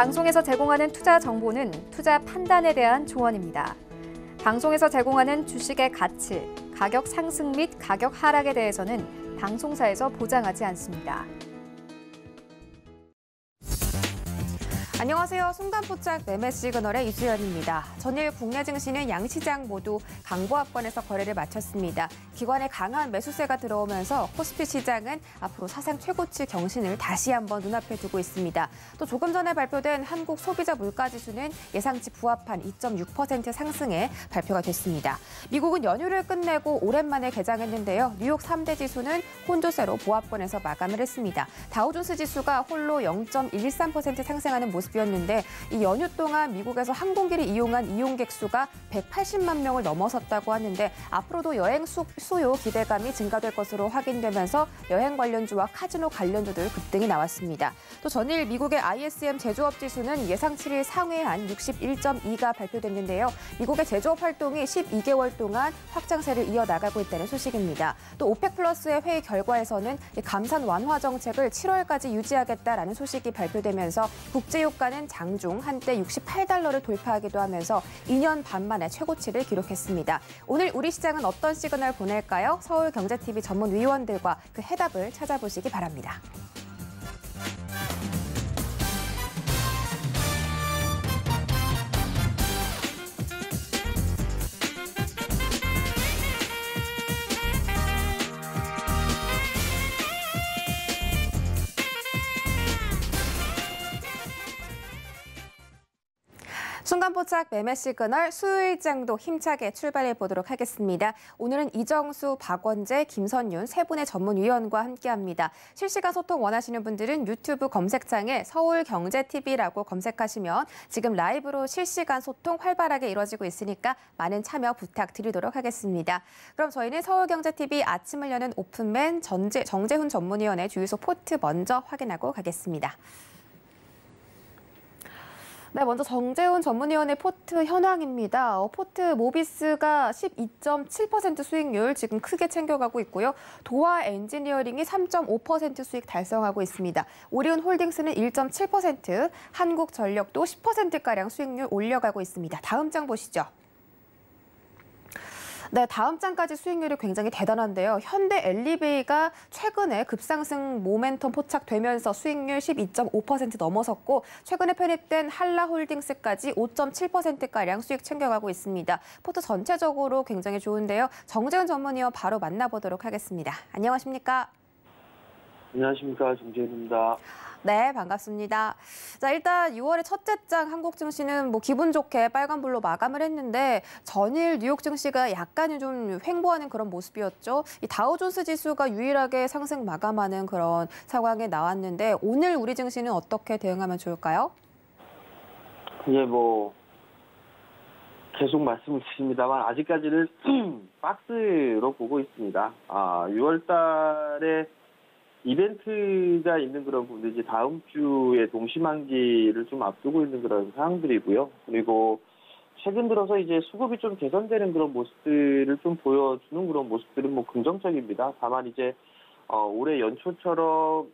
방송에서 제공하는 투자 정보는 투자 판단에 대한 조언입니다. 방송에서 제공하는 주식의 가치, 가격 상승 및 가격 하락에 대해서는 방송사에서 보장하지 않습니다. 안녕하세요. 순간포착 매매 시그널의 이수연입니다. 전일 국내 증시는 양시장 모두 강보합권에서 거래를 마쳤습니다. 기관의 강한 매수세가 들어오면서 코스피 시장은 앞으로 사상 최고치 경신을 다시 한번 눈앞에 두고 있습니다. 또 조금 전에 발표된 한국 소비자 물가지수는 예상치 부합한 2.6% 상승에 발표가 됐습니다. 미국은 연휴를 끝내고 오랜만에 개장했는데요. 뉴욕 3대 지수는 혼조세로 보합권에서 마감을 했습니다. 다우존스 지수가 홀로 0.13% 상승하는 모습이었는데 이 연휴 동안 미국에서 항공기를 이용한 이용객 수가 180만 명을 넘어섰다고 하는데 앞으로도 여행 수요 기대감이 증가될 것으로 확인되면서 여행 관련주와 카지노 관련주들 급등이 나왔습니다. 또 전일 미국의 ISM 제조업 지수는 예상치를 상회한 61.2가 발표됐는데요. 미국의 제조업 활동이 12개월 동안 확장세를 이어나가고 있다는 소식입니다. 또 오펙 플러스의 회의 결과에서는 감산 완화 정책을 7월까지 유지하겠다라는 소식이 발표되면서 국제유가는 장중 한때 68달러를 돌파하기도 하면서 2년 반 만에 최고치를 기록했습니다. 오늘 우리 시장은 어떤 시그널 보낼까요? 서울경제TV 전문 위원들과 그 해답을 찾아보시기 바랍니다. 순간포착 매매 시그널 수요일장도 힘차게 출발해 보도록 하겠습니다. 오늘은 이정수, 박원재, 김선윤 세 분의 전문위원과 함께합니다. 실시간 소통 원하시는 분들은 유튜브 검색창에 서울경제TV라고 검색하시면 지금 라이브로 실시간 소통 활발하게 이루어지고 있으니까 많은 참여 부탁드리도록 하겠습니다. 그럼 저희는 서울경제TV 아침을 여는 오픈맨 정재훈 전문위원의 주유소 포트 먼저 확인하고 가겠습니다. 네, 먼저 정재훈 전문위원의 포트 현황입니다. 포트 모비스가 12.7% 수익률 지금 크게 챙겨가고 있고요. 도화 엔지니어링이 3.5% 수익 달성하고 있습니다. 오리온 홀딩스는 1.7%, 한국전력도 10%가량 수익률 올려가고 있습니다. 다음 장 보시죠. 네, 다음 장까지 수익률이 굉장히 대단한데요. 현대 엘리베이가 최근에 급상승 모멘텀 포착되면서 수익률 12.5% 넘어섰고 최근에 편입된 한라홀딩스까지 5.7%가량 수익 챙겨가고 있습니다. 포트 전체적으로 굉장히 좋은데요. 정재훈 전문위원 바로 만나보도록 하겠습니다. 안녕하십니까? 안녕하십니까. 정재훈입니다. 네, 반갑습니다. 자, 일단 6월의 첫째 장 한국 증시는 기분 좋게 빨간불로 마감을 했는데 전일 뉴욕 증시가 약간은 좀 횡보하는 그런 모습이었죠. 이 다우존스 지수가 유일하게 상승 마감하는 그런 상황에 나왔는데 오늘 우리 증시는 어떻게 대응하면 좋을까요? 예, 계속 말씀을 드립니다만 아직까지는 박스로 보고 있습니다. 6월 달에 이벤트가 있는 그런 부분들, 이제 다음 주에 동시만기를 좀 앞두고 있는 그런 상황들이고요. 그리고 최근 들어서 이제 수급이 좀 개선되는 그런 모습들을 좀 보여주는 그런 모습들은 긍정적입니다. 다만 이제 올해 연초처럼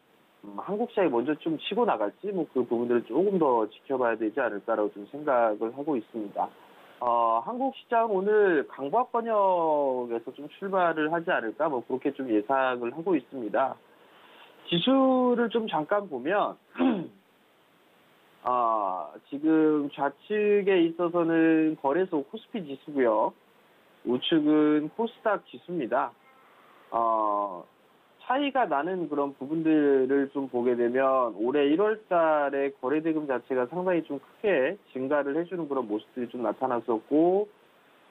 한국 시장이 먼저 좀 치고 나갈지 그 부분들을 조금 더 지켜봐야 되지 않을까라고 좀 생각을 하고 있습니다. 한국 시장 오늘 강보합권역에서 좀 출발을 하지 않을까 그렇게 좀 예상을 하고 있습니다. 지수를 좀 잠깐 보면 지금 좌측에 있어서는 거래소 코스피 지수고요. 우측은 코스닥 지수입니다. 차이가 나는 그런 부분들을 좀 보게 되면 올해 1월 달에 거래대금 자체가 상당히 좀 크게 증가를 해주는 그런 모습들이 좀 나타났었고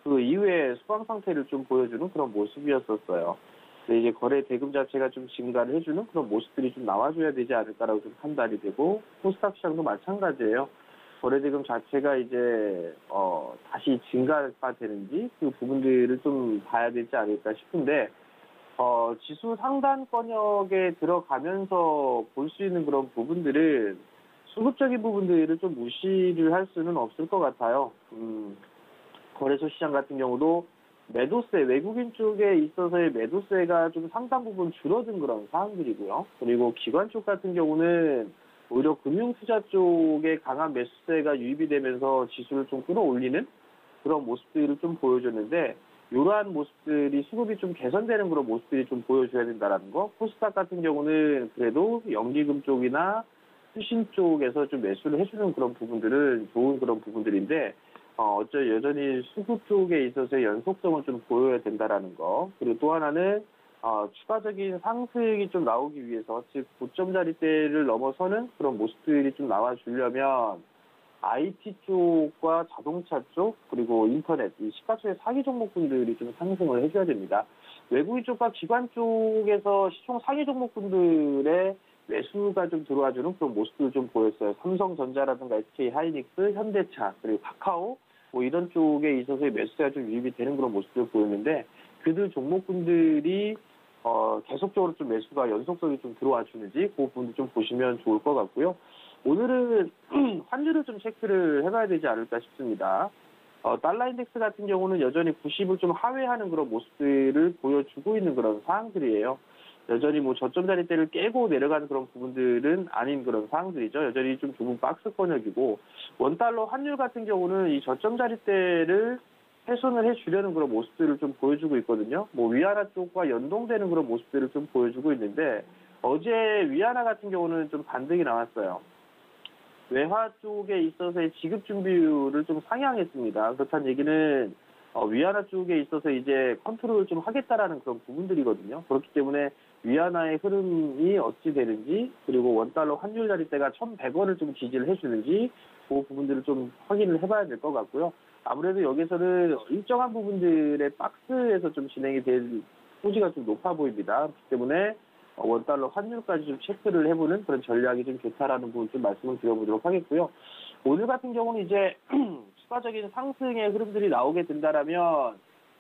그 이후에 수강 상태를 좀 보여주는 그런 모습이었었어요. 이제 거래 대금 자체가 좀 증가를 해주는 그런 모습들이 좀 나와줘야 되지 않을까라고 좀 판단이 되고 코스닥 시장도 마찬가지예요. 거래 대금 자체가 이제 다시 증가가 되는지 그 부분들을 좀 봐야 되지 않을까 싶은데 지수 상단권역에 들어가면서 볼 수 있는 그런 부분들은 수급적인 부분들을 좀 무시를 할 수는 없을 것 같아요. 거래소 시장 같은 경우도 매도세, 외국인 쪽에 있어서의 매도세가 좀 상당 부분 줄어든 그런 상황들이고요. 그리고 기관 쪽 같은 경우는 오히려 금융투자 쪽에 강한 매수세가 유입이 되면서 지수를 좀 끌어올리는 그런 모습들을 좀 보여줬는데, 이러한 모습들이 수급이 좀 개선되는 그런 모습들이 좀 보여줘야 된다라는 거. 코스닥 같은 경우는 그래도 연기금 쪽이나 수신 쪽에서 좀 매수를 해주는 그런 부분들은 좋은 그런 부분들인데, 여전히 수급 쪽에 있어서의 연속성을 좀 보여야 된다라는 거. 그리고 또 하나는 추가적인 상승이 좀 나오기 위해서, 즉 고점 자리대를 넘어서는 그런 모습들이 좀 나와주려면 IT 쪽과 자동차 쪽, 그리고 인터넷, 이 시가총액 상위 종목군들이 좀 상승을 해줘야 됩니다. 외국인 쪽과 기관 쪽에서 시총 상위 종목군들의 매수가 좀 들어와주는 그런 모습들을 좀 보였어요. 삼성전자라든가 SK하이닉스, 현대차, 그리고 카카오, 뭐 이런 쪽에 있어서의 매수가 좀 유입이 되는 그런 모습들을 보였는데, 그들 종목군들이 계속적으로 좀 매수가 연속성이 좀 들어와 주는지 그 부분도 좀 보시면 좋을 것 같고요. 오늘은 환율을 좀 체크를 해봐야 되지 않을까 싶습니다. 달러 인덱스 같은 경우는 여전히 90을 좀 하회하는 그런 모습들을 보여주고 있는 그런 상황들이에요. 여전히 뭐 저점 자리대를 깨고 내려가는 그런 부분들은 아닌 그런 상황들이죠. 여전히 좀 좁은 박스권역이고, 원달러 환율 같은 경우는 이 저점 자리대를 훼손을 해주려는 그런 모습들을 좀 보여주고 있거든요. 뭐 위안화 쪽과 연동되는 그런 모습들을 좀 보여주고 있는데, 어제 위안화 같은 경우는 좀 반등이 나왔어요. 외화 쪽에 있어서의 지급 준비율을 좀 상향했습니다. 그렇다는 얘기는 위안화 쪽에 있어서 이제 컨트롤을 좀 하겠다라는 그런 부분들이거든요. 그렇기 때문에 위안화의 흐름이 어찌 되는지, 그리고 원달러 환율 자리대가 1,100원을 좀 지지를 해주는지, 그 부분들을 좀 확인을 해봐야 될 것 같고요. 아무래도 여기서는 일정한 부분들의 박스에서 좀 진행이 될 소지가 좀 높아 보입니다. 그렇기 때문에 원달러 환율까지 좀 체크를 해보는 그런 전략이 좀 좋다라는 부분 좀 말씀을 드려보도록 하겠고요. 오늘 같은 경우는 이제 추가적인 상승의 흐름들이 나오게 된다라면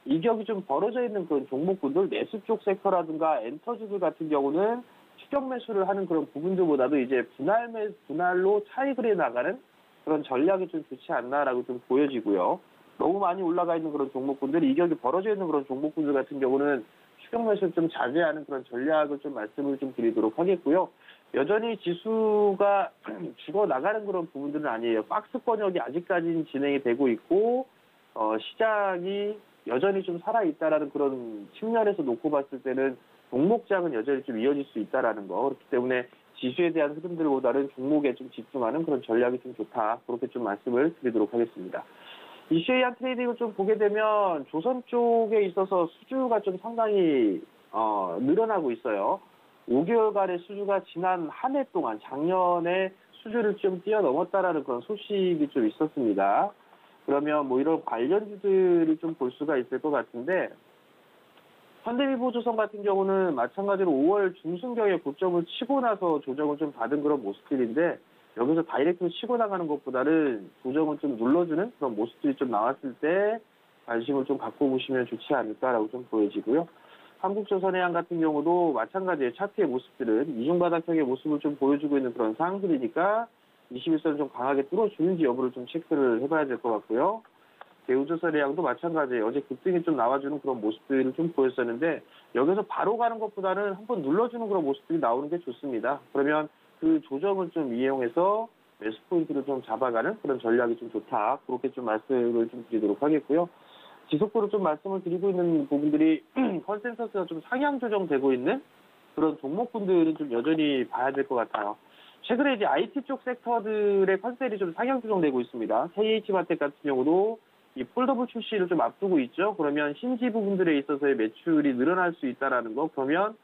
이격이 좀 벌어져 있는 그런 종목군들, 매수 쪽 섹터라든가 엔터주들 같은 경우는 추격 매수를 하는 그런 부분들보다도 이제 분할로 차익을 해 나가는 그런 전략이 좀 좋지 않나라고 좀 보여지고요. 너무 많이 올라가 있는 그런 종목군들이 이격이 벌어져 있는 그런 종목군들 같은 경우는 추격 매수를 좀 자제하는 그런 전략을 좀 말씀을 좀 드리도록 하겠고요. 여전히 지수가 죽어 나가는 그런 부분들은 아니에요. 박스권역이 아직까지는 진행이 되고 있고, 시장이 여전히 좀 살아있다라는 그런 측면에서 놓고 봤을 때는 종목장은 여전히 좀 이어질 수 있다라는 거. 그렇기 때문에 지수에 대한 흐름들보다는 종목에 좀 집중하는 그런 전략이 좀 좋다. 그렇게 좀 말씀을 드리도록 하겠습니다. 이슈에이한 트레이딩을 좀 보게 되면 조선 쪽에 있어서 수주가 좀 상당히 늘어나고 있어요. 5개월간의 수주가 지난 한 해 동안 작년에 수주를 좀 뛰어넘었다라는 그런 소식이 좀 있었습니다. 그러면 뭐 이런 관련주들을 좀 볼 수가 있을 것 같은데, 현대미보조선 같은 경우는 마찬가지로 5월 중순경에 고점을 치고 나서 조정을 좀 받은 그런 모습들인데, 여기서 다이렉트로 치고 나가는 것보다는 조정을 좀 눌러주는 그런 모습들이 좀 나왔을 때 관심을 좀 갖고 보시면 좋지 않을까라고 좀 보여지고요. 한국조선해양 같은 경우도 마찬가지의 차트의 모습들은 이중바닥형의 모습을 좀 보여주고 있는 그런 상황들이니까 21선을 좀 강하게 뚫어주는지 여부를 좀 체크를 해봐야 될 것 같고요. 대우조선해양도 마찬가지예요. 어제 급등이 좀 나와주는 그런 모습들을 좀 보였었는데, 여기서 바로 가는 것보다는 한번 눌러주는 그런 모습들이 나오는 게 좋습니다. 그러면 그 조정을 좀 이용해서 매수 포인트를 좀 잡아가는 그런 전략이 좀 좋다. 그렇게 좀 말씀을 좀 드리도록 하겠고요. 지속적으로 좀 말씀을 드리고 있는 부분들이 컨센서스가 좀 상향 조정되고 있는 그런 종목군들은 좀 여전히 봐야 될 것 같아요. 최근에 이제 IT 쪽 섹터들의 컨셉이 좀 상향 조정되고 있습니다. KH마텍 같은 경우도 이 폴더블 출시를 좀 앞두고 있죠. 그러면 신지 부분들에 있어서의 매출이 늘어날 수 있다라는 거, 그러면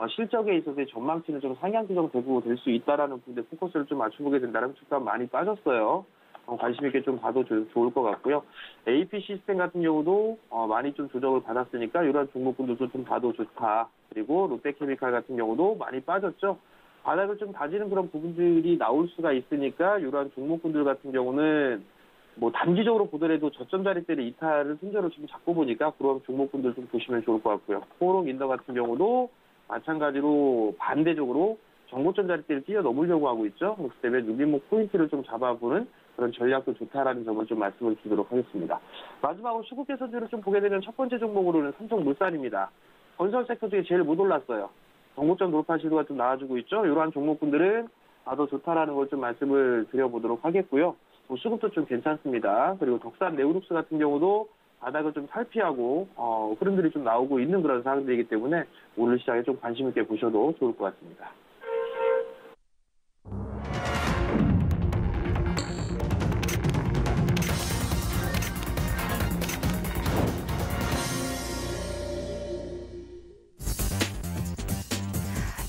실적에 있어서의 전망치는 좀 상향 조정되고 될 수 있다라는 부분에 포커스를 좀 맞춰보게 된다면 주가 많이 빠졌어요. 관심 있게 좀 봐도 좋을 것 같고요. AP 시스템 같은 경우도 많이 좀 조정을 받았으니까 이러한 종목군들도 좀 봐도 좋다. 그리고 롯데케미칼 같은 경우도 많이 빠졌죠. 바닥을 좀 다지는 그런 부분들이 나올 수가 있으니까 이러한 종목군들 같은 경우는 뭐 단기적으로 보더라도 저점 자리대를 이탈을 순서로 지금 잡고 보니까 그런 종목군들 좀 보시면 좋을 것 같고요. 코오롱 인더 같은 경우도 마찬가지로 반대적으로 정고점 자리대를 뛰어넘으려고 하고 있죠. 그렇기 때문에 누림목 포인트를 좀 잡아보는 그런 전략도 좋다라는 점을 좀 말씀을 드리도록 하겠습니다. 마지막으로 수급 개선주를 좀 보게 되면 첫 번째 종목으로는 삼성물산입니다. 건설 섹터 중에 제일 못 올랐어요. 정고점 돌파 시도가 좀 나와주고 있죠. 이러한 종목군들은 더 좋다라는 걸 좀 말씀을 드려보도록 하겠고요. 뭐 수급도 좀 괜찮습니다. 그리고 덕산 네오룩스 같은 경우도 바닥을 좀 탈피하고 흐름들이 좀 나오고 있는 그런 상황들이기 때문에 오늘 시장에 좀 관심 있게 보셔도 좋을 것 같습니다.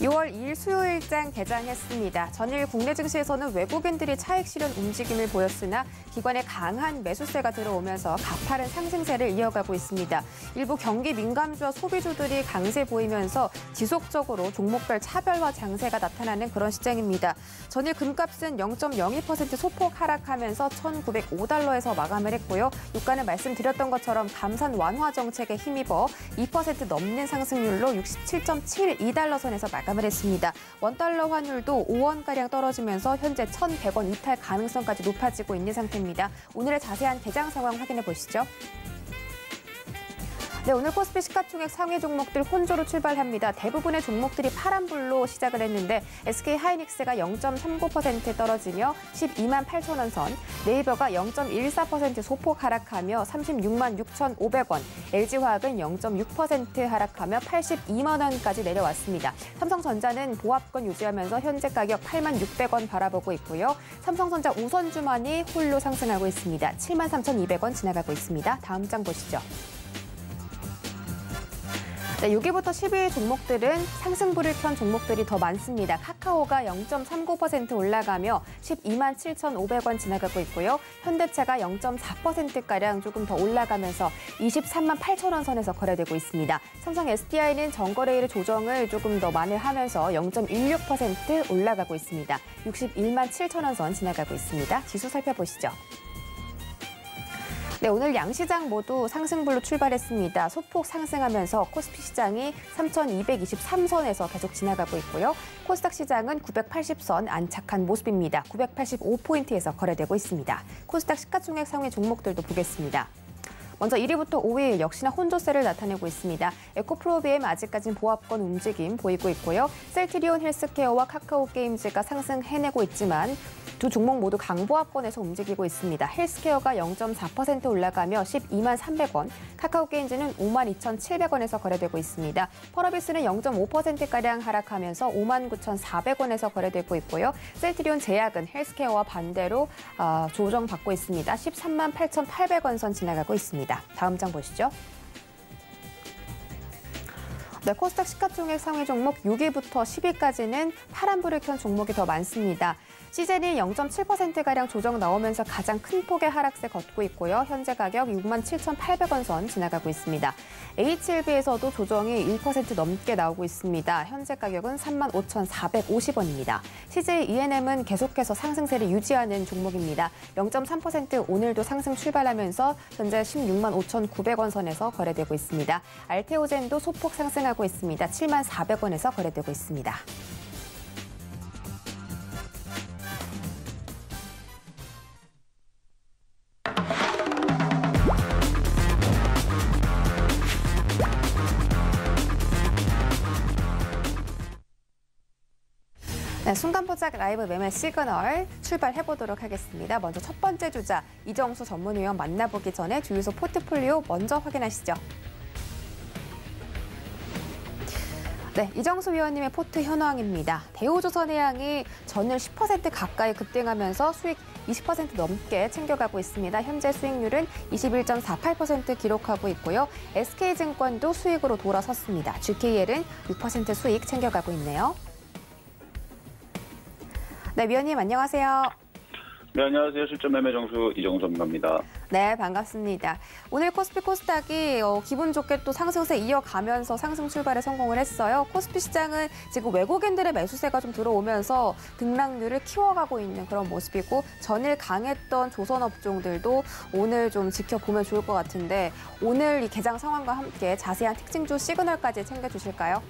6월 2일 수요일장 개장했습니다. 전일 국내 증시에서는 외국인들이 차익 실현 움직임을 보였으나 기관의 강한 매수세가 들어오면서 가파른 상승세를 이어가고 있습니다. 일부 경기 민감주와 소비주들이 강세 보이면서 지속적으로 종목별 차별화 장세가 나타나는 그런 시장입니다. 전일 금값은 0.02% 소폭 하락하면서 1,905달러에서 마감을 했고요. 유가는 말씀드렸던 것처럼 감산 완화 정책에 힘입어 2% 넘는 상승률로 67.72달러 선에서 마감을 했습니다. 원달러 환율도 5원가량 떨어지면서 현재 1,100원 이탈 가능성까지 높아지고 있는 상태입니다. 오늘의 자세한 개장 상황 확인해 보시죠. 네, 오늘 코스피 시가총액 상위 종목들 혼조로 출발합니다. 대부분의 종목들이 파란불로 시작을 했는데 SK하이닉스가 0.39% 떨어지며 128만 8천 선, 네이버가 0.14% 소폭 하락하며 366만 6,500원, LG화학은 0.6% 하락하며 82만 원까지 내려왔습니다. 삼성전자는 보합권 유지하면서 현재 가격 8만 600원 바라보고 있고요. 삼성전자 우선주만이 홀로 상승하고 있습니다. 7만 3,200원 지나가고 있습니다. 다음 장 보시죠. 네, 6위부터 10위 종목들은 상승불을 켠 종목들이 더 많습니다. 카카오가 0.39% 올라가며 12만 7,500원 지나가고 있고요. 현대차가 0.4%가량 조금 더 올라가면서 23만 8천 원 선에서 거래되고 있습니다. 삼성 SDI는 전거래일 조정을 조금 더 만회하면서 0.16% 올라가고 있습니다. 61만 7천 원 선 지나가고 있습니다. 지수 살펴보시죠. 네, 오늘 양시장 모두 상승불로 출발했습니다. 소폭 상승하면서 코스피 시장이 3,223선에서 계속 지나가고 있고요. 코스닥 시장은 980선 안착한 모습입니다. 985포인트에서 거래되고 있습니다. 코스닥 시가총액 상위 종목들도 보겠습니다. 먼저 1위부터 5위 역시나 혼조세를 나타내고 있습니다. 에코프로비엠 아직까지는 보합권 움직임 보이고 있고요. 셀트리온 헬스케어와 카카오게임즈가 상승해내고 있지만 두 종목 모두 강보합권에서 움직이고 있습니다. 헬스케어가 0.4% 올라가며 12만 300원, 카카오게임즈는 5만 2,700원에서 거래되고 있습니다. 펄어비스는 0.5%가량 하락하면서 5만 9,400원에서 거래되고 있고요. 셀트리온 제약은 헬스케어와 반대로 조정받고 있습니다. 13만 8,800원 선 지나가고 있습니다. 다음 장 보시죠. 네, 코스닥 시가총액 상위 종목 6위부터 10위까지는 파란불을 켠 종목이 더 많습니다. 시젠이 0.7%가량 조정 나오면서 가장 큰 폭의 하락세 걷고 있고요. 현재 가격 6만 7,800원 선 지나가고 있습니다. H1B에서도 조정이 1% 넘게 나오고 있습니다. 현재 가격은 3만 5,450원입니다. CJ ENM은 계속해서 상승세를 유지하는 종목입니다. 0.3% 오늘도 상승 출발하면서 현재 16만 5,900원 선에서 거래되고 있습니다. 알테오젠도 소폭 상승하고 있습니다. 7만 400원에서 거래되고 있습니다. 네, 순간포착 라이브 매매 시그널 출발해보도록 하겠습니다. 먼저 첫 번째 주자 이정수 전문위원 만나보기 전에 주유소 포트폴리오 먼저 확인하시죠. 네, 이정수 위원님의 포트 현황입니다. 대우조선해양이 전일 10% 가까이 급등하면서 수익 20% 넘게 챙겨가고 있습니다. 현재 수익률은 21.48% 기록하고 있고요. SK증권도 수익으로 돌아섰습니다. GKL은 6% 수익 챙겨가고 있네요. 네, 위원님 안녕하세요. 네, 안녕하세요. 실전 매매 정수 이정수 전문가입니다. 네, 반갑습니다. 오늘 코스피 코스닥이 기분 좋게 또 상승세 이어가면서 상승 출발에 성공을 했어요. 코스피 시장은 지금 외국인들의 매수세가 좀 들어오면서 등락률을 키워가고 있는 그런 모습이고 전일 강했던 조선업종들도 오늘 좀 지켜보면 좋을 것 같은데 오늘 이 개장 상황과 함께 자세한 특징주 시그널까지 챙겨주실까요?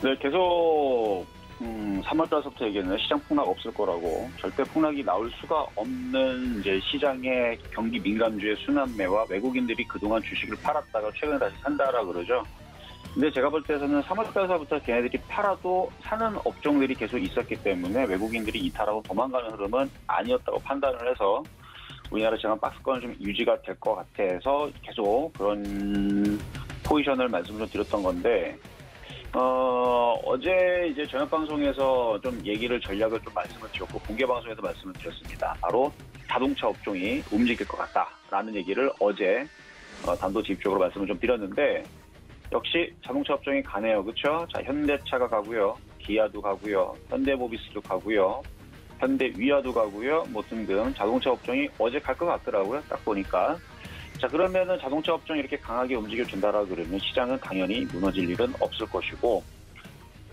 네, 계속 3월달서부터 얘기했는데 시장 폭락 없을 거라고 절대 폭락이 나올 수가 없는 이제 시장의 경기 민감주의 순환매와 외국인들이 그동안 주식을 팔았다가 최근에 다시 산다라 그러죠. 근데 제가 볼 때에서는 3월달서부터 걔네들이 팔아도 사는 업종들이 계속 있었기 때문에 외국인들이 이탈하고 도망가는 흐름은 아니었다고 판단을 해서 우리나라 지금 박스권은 좀 유지가 될 것 같아서 계속 그런 포지션을 말씀 좀 드렸던 건데, 어제 이제 저녁 방송에서 좀 전략을 좀 말씀을 드렸고, 공개 방송에서 말씀을 드렸습니다. 바로 자동차 업종이 움직일 것 같다라는 얘기를 어제 단도직입적으로 말씀을 좀 드렸는데, 역시 자동차 업종이 가네요. 그렇죠? 자, 현대차가 가고요. 기아도 가고요. 현대모비스도 가고요. 현대위아도 가고요. 뭐 등등 자동차 업종이 어제 갈 것 같더라고요. 딱 보니까. 자, 그러면은 자동차 업종이 이렇게 강하게 움직여준다라 그러면 시장은 당연히 무너질 일은 없을 것이고,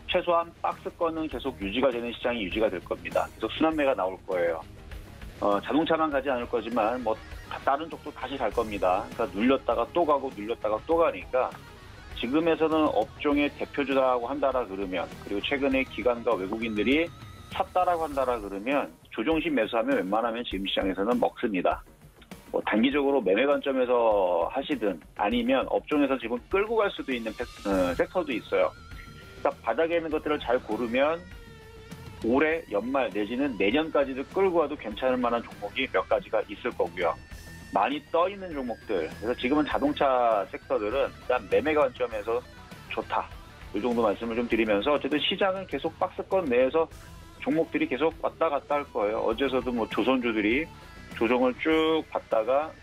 최소한 박스권은 계속 유지가 되는 시장이 유지가 될 겁니다. 계속 순환매가 나올 거예요. 자동차만 가지 않을 거지만 뭐 다른 쪽도 다시 갈 겁니다. 그러니까 눌렸다가 또 가고 눌렸다가 또 가니까 지금에서는 업종의 대표주라고 한다라 그러면, 그리고 최근에 기관과 외국인들이 샀다라고 한다라 그러면 조정식 매수하면 웬만하면 지금 시장에서는 먹습니다. 뭐 단기적으로 매매 관점에서 하시든 아니면 업종에서 지금 끌고 갈 수도 있는 섹터도 있어요. 그러니까 바닥에 있는 것들을 잘 고르면 올해 연말 내지는 내년까지도 끌고 와도 괜찮을 만한 종목이 몇 가지가 있을 거고요. 많이 떠 있는 종목들, 그래서 지금은 자동차 섹터들은 일단 매매 관점에서 좋다, 이 정도 말씀을 좀 드리면서, 어쨌든 시장은 계속 박스권 내에서 종목들이 계속 왔다 갔다 할 거예요. 어제서도 뭐 조선주들이 조정을 쭉 받다가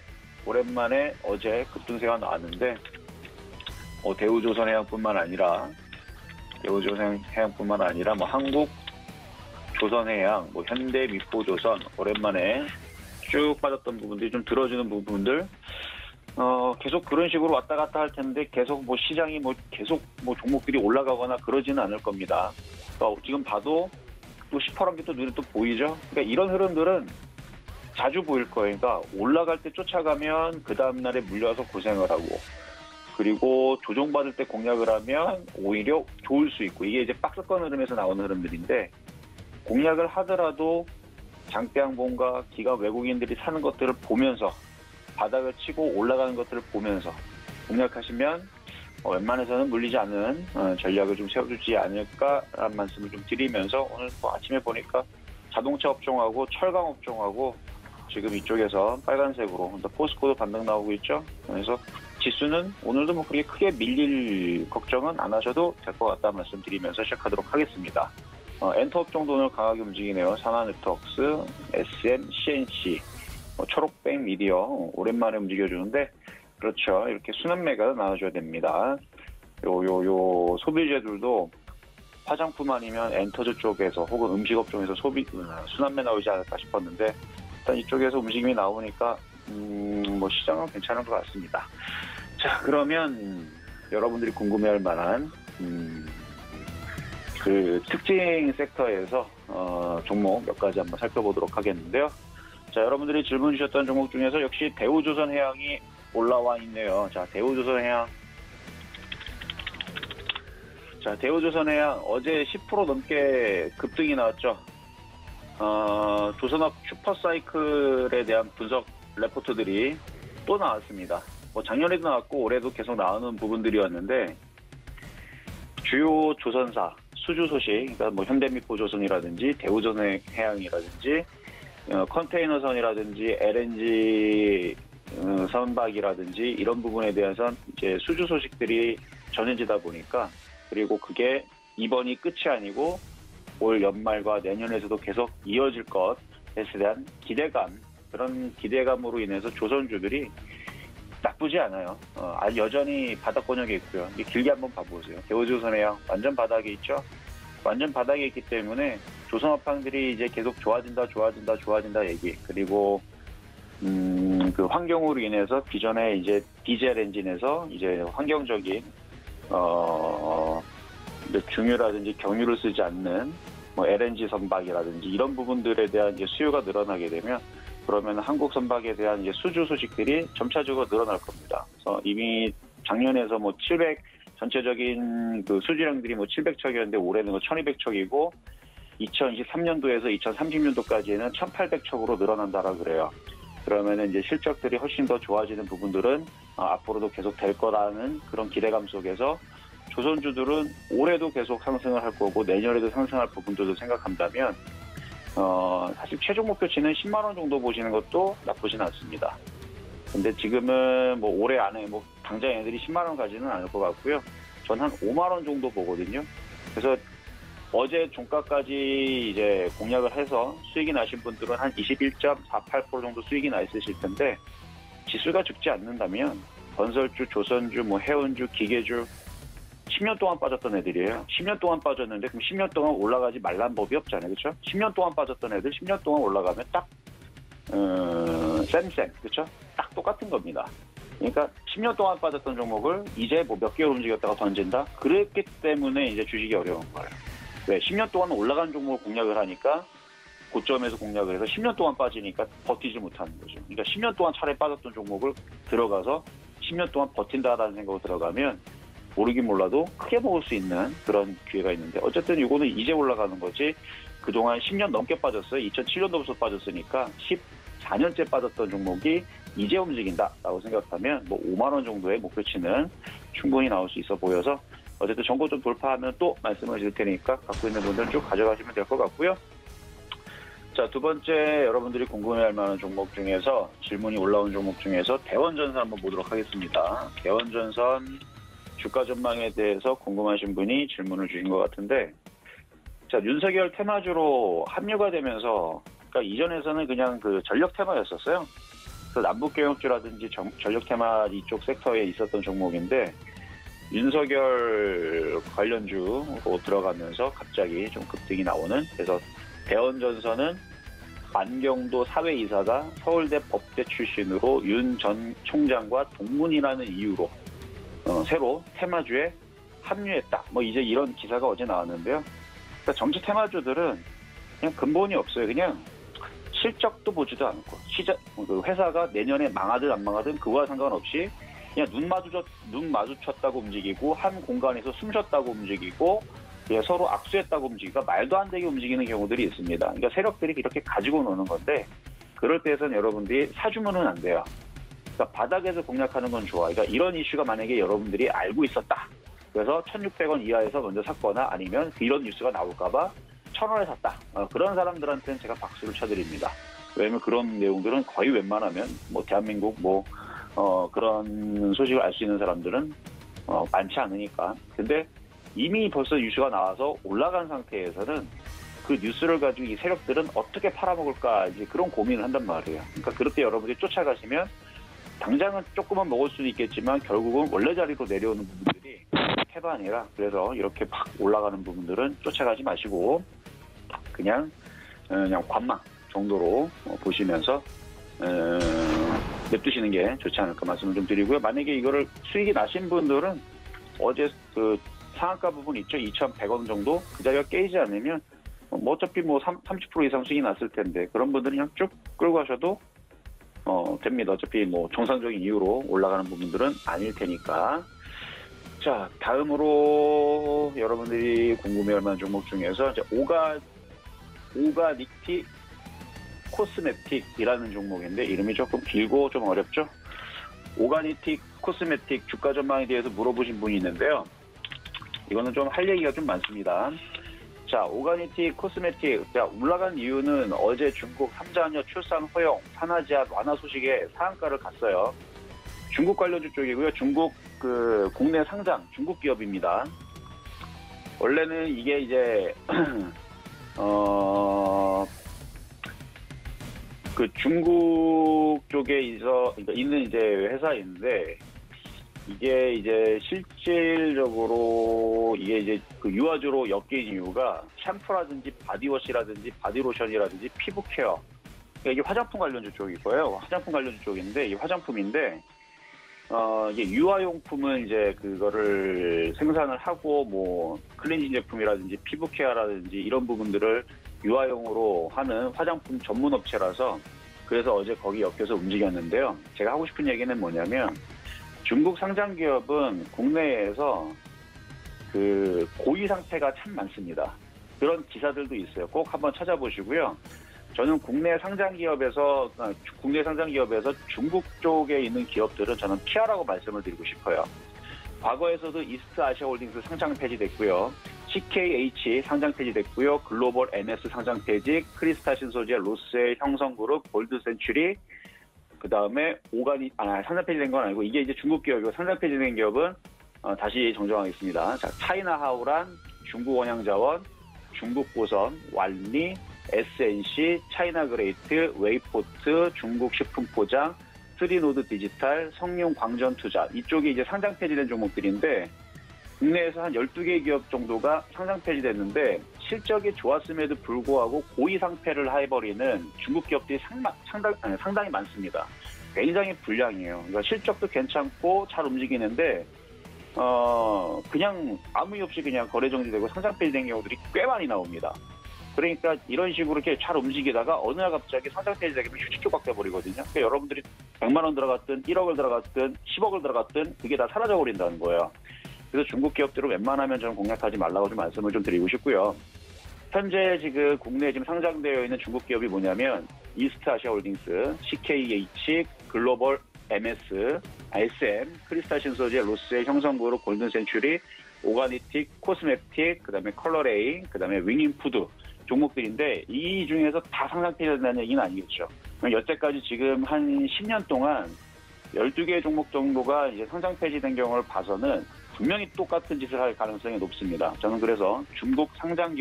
오랜만에 어제 급등세가 나왔는데, 대우조선해양뿐만 아니라 뭐 한국 조선해양, 뭐 현대미포조선 오랜만에 쭉 빠졌던 부분들이 좀 들어주는 부분들, 계속 그런 식으로 왔다 갔다 할 텐데, 계속 뭐 시장이 계속 종목들이 올라가거나 그러지는 않을 겁니다. 지금 봐도 또 시퍼런 게 또 눈에 또 보이죠? 그러니까 이런 흐름들은 자주 보일 거예요. 그러니까 올라갈 때 쫓아가면 그 다음날에 물려서 고생을 하고, 그리고 조정받을 때 공략을 하면 오히려 좋을 수 있고, 이게 이제 박스권 흐름에서 나오는 흐름들인데, 공략을 하더라도 장대양봉과 기관 외국인들이 사는 것들을 보면서, 바닥을 치고 올라가는 것들을 보면서 공략하시면 웬만해서는 물리지 않는 전략을 좀 세워주지 않을까라는 말씀을 좀 드리면서, 오늘 아침에 보니까 자동차 업종하고 철강 업종하고 지금 이쪽에서 빨간색으로 포스코도 반등 나오고 있죠. 그래서 지수는 오늘도 뭐 그렇게 크게 밀릴 걱정은 안 하셔도 될 것 같다 말씀드리면서 시작하도록 하겠습니다. 엔터 업종도 오늘 강하게 움직이네요. 산하네트워크스, SM, CNC, 초록백 미디어 오랜만에 움직여주는데, 그렇죠. 이렇게 순환매가 나와줘야 됩니다. 요 소비재들도 화장품 아니면 엔터즈 쪽에서 혹은 음식업종에서 순환매 나오지 않을까 싶었는데, 일단 이쪽에서 움직임이 나오니까 뭐 시장은 괜찮은 것 같습니다. 자, 그러면 여러분들이 궁금해할 만한 그 특징 섹터에서 종목 몇 가지 한번 살펴보도록 하겠는데요. 자, 여러분들이 질문 주셨던 종목 중에서 역시 대우조선해양이 올라와 있네요. 자, 대우조선해양 어제 10% 넘게 급등이 나왔죠. 조선업 슈퍼사이클에 대한 분석 레포트들이 또 나왔습니다. 뭐 작년에도 나왔고 올해도 계속 나오는 부분들이었는데, 주요 조선사 수주 소식, 그러니까 뭐 현대미포조선이라든지 대우조선해양이라든지 컨테이너선이라든지 LNG 선박이라든지 이런 부분에 대해서는 이제 수주 소식들이 전해지다 보니까, 그리고 그게 이번이 끝이 아니고 올 연말과 내년에서도 계속 이어질 것에 대한 기대감, 그런 기대감으로 인해서 조선주들이 나쁘지 않아요. 여전히 바닥권역에 있고요. 길게 한번 봐보세요. 대우조선해양 완전 바닥에 있죠. 완전 바닥에 있기 때문에 조선업황들이 이제 계속 좋아진다 얘기, 그리고 그 환경으로 인해서 기존에 이제 디젤 엔진에서 이제 환경적인 중유라든지 경유를 쓰지 않는 뭐 LNG 선박이라든지 이런 부분들에 대한 이제 수요가 늘어나게 되면, 그러면 한국 선박에 대한 이제 수주 소식들이 점차적으로 늘어날 겁니다. 그래서 이미 작년에서 뭐 700 전체적인 그 수주량들이 뭐 700척이었는데 올해는 뭐 1200척이고 2023년도에서 2030년도까지는 1800척으로 늘어난다라 그래요. 그러면은 이제 실적들이 훨씬 더 좋아지는 부분들은 앞으로도 계속 될 거라는 그런 기대감 속에서 조선주들은 올해도 계속 상승을 할 거고 내년에도 상승할 부분들도 생각한다면 사실 최종 목표치는 10만 원 정도 보시는 것도 나쁘진 않습니다. 근데 지금은 뭐 올해 안에 뭐 당장 얘네들이 10만 원 가지는 않을 것 같고요. 전 한 5만 원 정도 보거든요. 그래서 어제 종가까지 이제 공략을 해서 수익이 나신 분들은 한 21.48% 정도 수익이 나 있으실 텐데 지수가 죽지 않는다면 건설주, 조선주, 뭐 해운주, 기계주 10년 동안 빠졌던 애들이에요. 10년 동안 빠졌는데 그럼 10년 동안 올라가지 말란 법이 없잖아요. 그렇죠? 10년 동안 빠졌던 애들 10년 동안 올라가면 딱 쌤 그렇죠? 딱 똑같은 겁니다. 그러니까 10년 동안 빠졌던 종목을 이제 뭐 몇 개월 움직였다가 던진다? 그랬기 때문에 이제 주식이 어려운 거예요. 왜? 10년 동안 올라간 종목을 공략을 하니까 고점에서 공략을 해서 10년 동안 빠지니까 버티지 못하는 거죠. 그러니까 10년 동안 차례 빠졌던 종목을 들어가서 10년 동안 버틴다라는 생각으로 들어가면 모르긴 몰라도 크게 먹을 수 있는 그런 기회가 있는데 어쨌든 이거는 이제 올라가는 거지 그동안 10년 넘게 빠졌어요. 2007년도부터 빠졌으니까 14년째 빠졌던 종목이 이제 움직인다라고 생각하면 뭐 5만 원 정도의 목표치는 충분히 나올 수 있어 보여서 어쨌든 정보 좀 돌파하면 또 말씀을 드릴 테니까 갖고 있는 분들은 쭉 가져가시면 될 것 같고요. 자, 두 번째 여러분들이 궁금해할 만한 종목 중에서 질문이 올라온 종목 중에서 대원전선 한번 보도록 하겠습니다. 대원전선 주가 전망에 대해서 궁금하신 분이 질문을 주신 것 같은데 자, 윤석열 테마주로 합류가 되면서 그러니까 이전에서는 그냥 그 전력 테마였었어요. 그래서 남북경협주라든지 전력 테마 이쪽 섹터에 있었던 종목인데 윤석열 관련주로 들어가면서 갑자기 좀 급등이 나오는 그래서 대원전선은 안경도 사회이사가 서울대 법대 출신으로 윤 전 총장과 동문이라는 이유로 새로 테마주에 합류했다. 뭐 이제 이런 기사가 어제 나왔는데요. 그러니까 정치 테마주들은 그냥 근본이 없어요. 그냥 실적도 보지도 않고 그 회사가 내년에 망하든 안 망하든 그와 상관없이 그냥 눈 마주쳤다고 움직이고 한 공간에서 숨 쉬었다고 움직이고 서로 악수했다고 움직이니까 말도 안 되게 움직이는 경우들이 있습니다. 그러니까 세력들이 이렇게 가지고 노는 건데 그럴 때에서는 여러분들이 사주면은 안 돼요. 그러니까 바닥에서 공략하는 건 좋아. 그러니까 이런 이슈가 만약에 여러분들이 알고 있었다. 그래서 1,600원 이하에서 먼저 샀거나 아니면 이런 뉴스가 나올까봐 1,000원에 샀다. 그런 사람들한테는 제가 박수를 쳐드립니다. 왜냐면 그런 내용들은 거의 웬만하면 뭐 대한민국 그런 소식을 알 수 있는 사람들은 많지 않으니까. 근데 이미 벌써 뉴스가 나와서 올라간 상태에서는 그 뉴스를 가지고 이 세력들은 어떻게 팔아먹을까 이제 그런 고민을 한단 말이에요. 그러니까 그럴 때 여러분들이 쫓아가시면 당장은 조금은 먹을 수도 있겠지만 결국은 원래 자리로 내려오는 부분들이 태반이라 그래서 이렇게 막 올라가는 부분들은 쫓아가지 마시고 그냥 관망 정도로 보시면서 냅두시는 게 좋지 않을까 말씀을 좀 드리고요. 만약에 이거를 수익이 나신 분들은 어제 그 상한가 부분 있죠. 2,100원 정도 그 자리가 깨지지 않으면 뭐 어차피 뭐 30% 이상 수익이 났을 텐데 그런 분들은 그냥 쭉 끌고 가셔도 됩니다. 어차피 뭐 정상적인 이유로 올라가는 부분들은 아닐 테니까. 자, 다음으로 여러분들이 궁금해할 만한 종목 중에서 이제 오가닉티 코스메틱이라는 종목인데 이름이 조금 길고 좀 어렵죠. 오가닉티 코스메틱 주가 전망에 대해서 물어보신 분이 있는데요. 이거는 좀 할 얘기가 좀 많습니다. 자, 오가닉티 코스메틱 올라간 이유는 어제 중국 3자녀 출산 허용 산하제한 완화 소식에 상한가를 갔어요. 중국 관련주 쪽이고요. 중국 그 국내 상장 중국 기업입니다. 원래는 이게 이제 그 중국 쪽에 있는 이제 회사인데 이게 이제 실질적으로 이게 이제 그 유아주로 엮인 이유가 샴푸라든지 바디워시라든지 바디로션이라든지 피부 케어 그러니까 이게 화장품 관련주 쪽일 거예요. 화장품 관련주 쪽인데 이 화장품인데 이게 유아용품은 이제 그거를 생산을 하고 뭐 클렌징 제품이라든지 피부 케어라든지 이런 부분들을 유아용으로 하는 화장품 전문 업체라서 그래서 어제 거기 엮여서 움직였는데요. 제가 하고 싶은 얘기는 뭐냐면 중국 상장 기업은 국내에서 그 고위 상태가 참 많습니다. 그런 기사들도 있어요. 꼭 한번 찾아보시고요. 저는 국내 상장 기업에서 중국 쪽에 있는 기업들은 저는 피하라고 말씀을 드리고 싶어요. 과거에서도 이스트 아시아홀딩스 상장 폐지됐고요. CKH 상장 폐지됐고요. 글로벌 MS 상장 폐지, 크리스타 신소재, 로스의 형성그룹, 골드 센츄리, 그 다음에 상장 폐지된 건 아니고 이게 이제 중국 기업이고 상장 폐지된 기업은 다시 정정하겠습니다. 자, 차이나하우란, 중국원양자원, 중국고선, 왈리, SNC, 차이나그레이트, 웨이포트, 중국식품포장, 스리노드 디지털, 성룡광전투자 이쪽이 이제 상장 폐지된 종목들인데 국내에서 한 12개 기업 정도가 상장 폐지됐는데 실적이 좋았음에도 불구하고 고의 상패를 해버리는 중국 기업들이 상당히 많습니다. 굉장히 불량이에요. 그러니까 실적도 괜찮고 잘 움직이는데 그냥 아무 이유 없이 그냥 거래 정지되고 상장 폐지된 경우들이 꽤 많이 나옵니다. 그러니까 이런 식으로 이렇게 잘 움직이다가 어느 날 갑자기 상장 폐지되면 휴지 조각 돼버리거든요. 그러니까 여러분들이 100만 원 들어갔든 1억을 들어갔든 10억을 들어갔든 그게 다 사라져버린다는 거예요. 그래서 중국 기업들은 웬만하면 저는 공략하지 말라고 좀 말씀을 좀 드리고 싶고요. 현재 지금 국내에 지금 상장되어 있는 중국 기업이 뭐냐면 이스트 아시아홀딩스, CKH, 글로벌 MS, SM, 크리스타 신소재, 로스의 형성그룹, 골든 센츄리, 오가니틱, 코스메틱, 그다음에 컬러레이, 그다음에 윙인푸드 종목들인데 이 중에서 다 상장 폐지된다는 얘기는 아니겠죠. 여태까지 지금 한 10년 동안 12개 종목 정도가 이제 상장 폐지된 경우를 봐서는 분명히 똑같은 짓을 할 가능성이 높습니다. 저는 그래서 중국 상장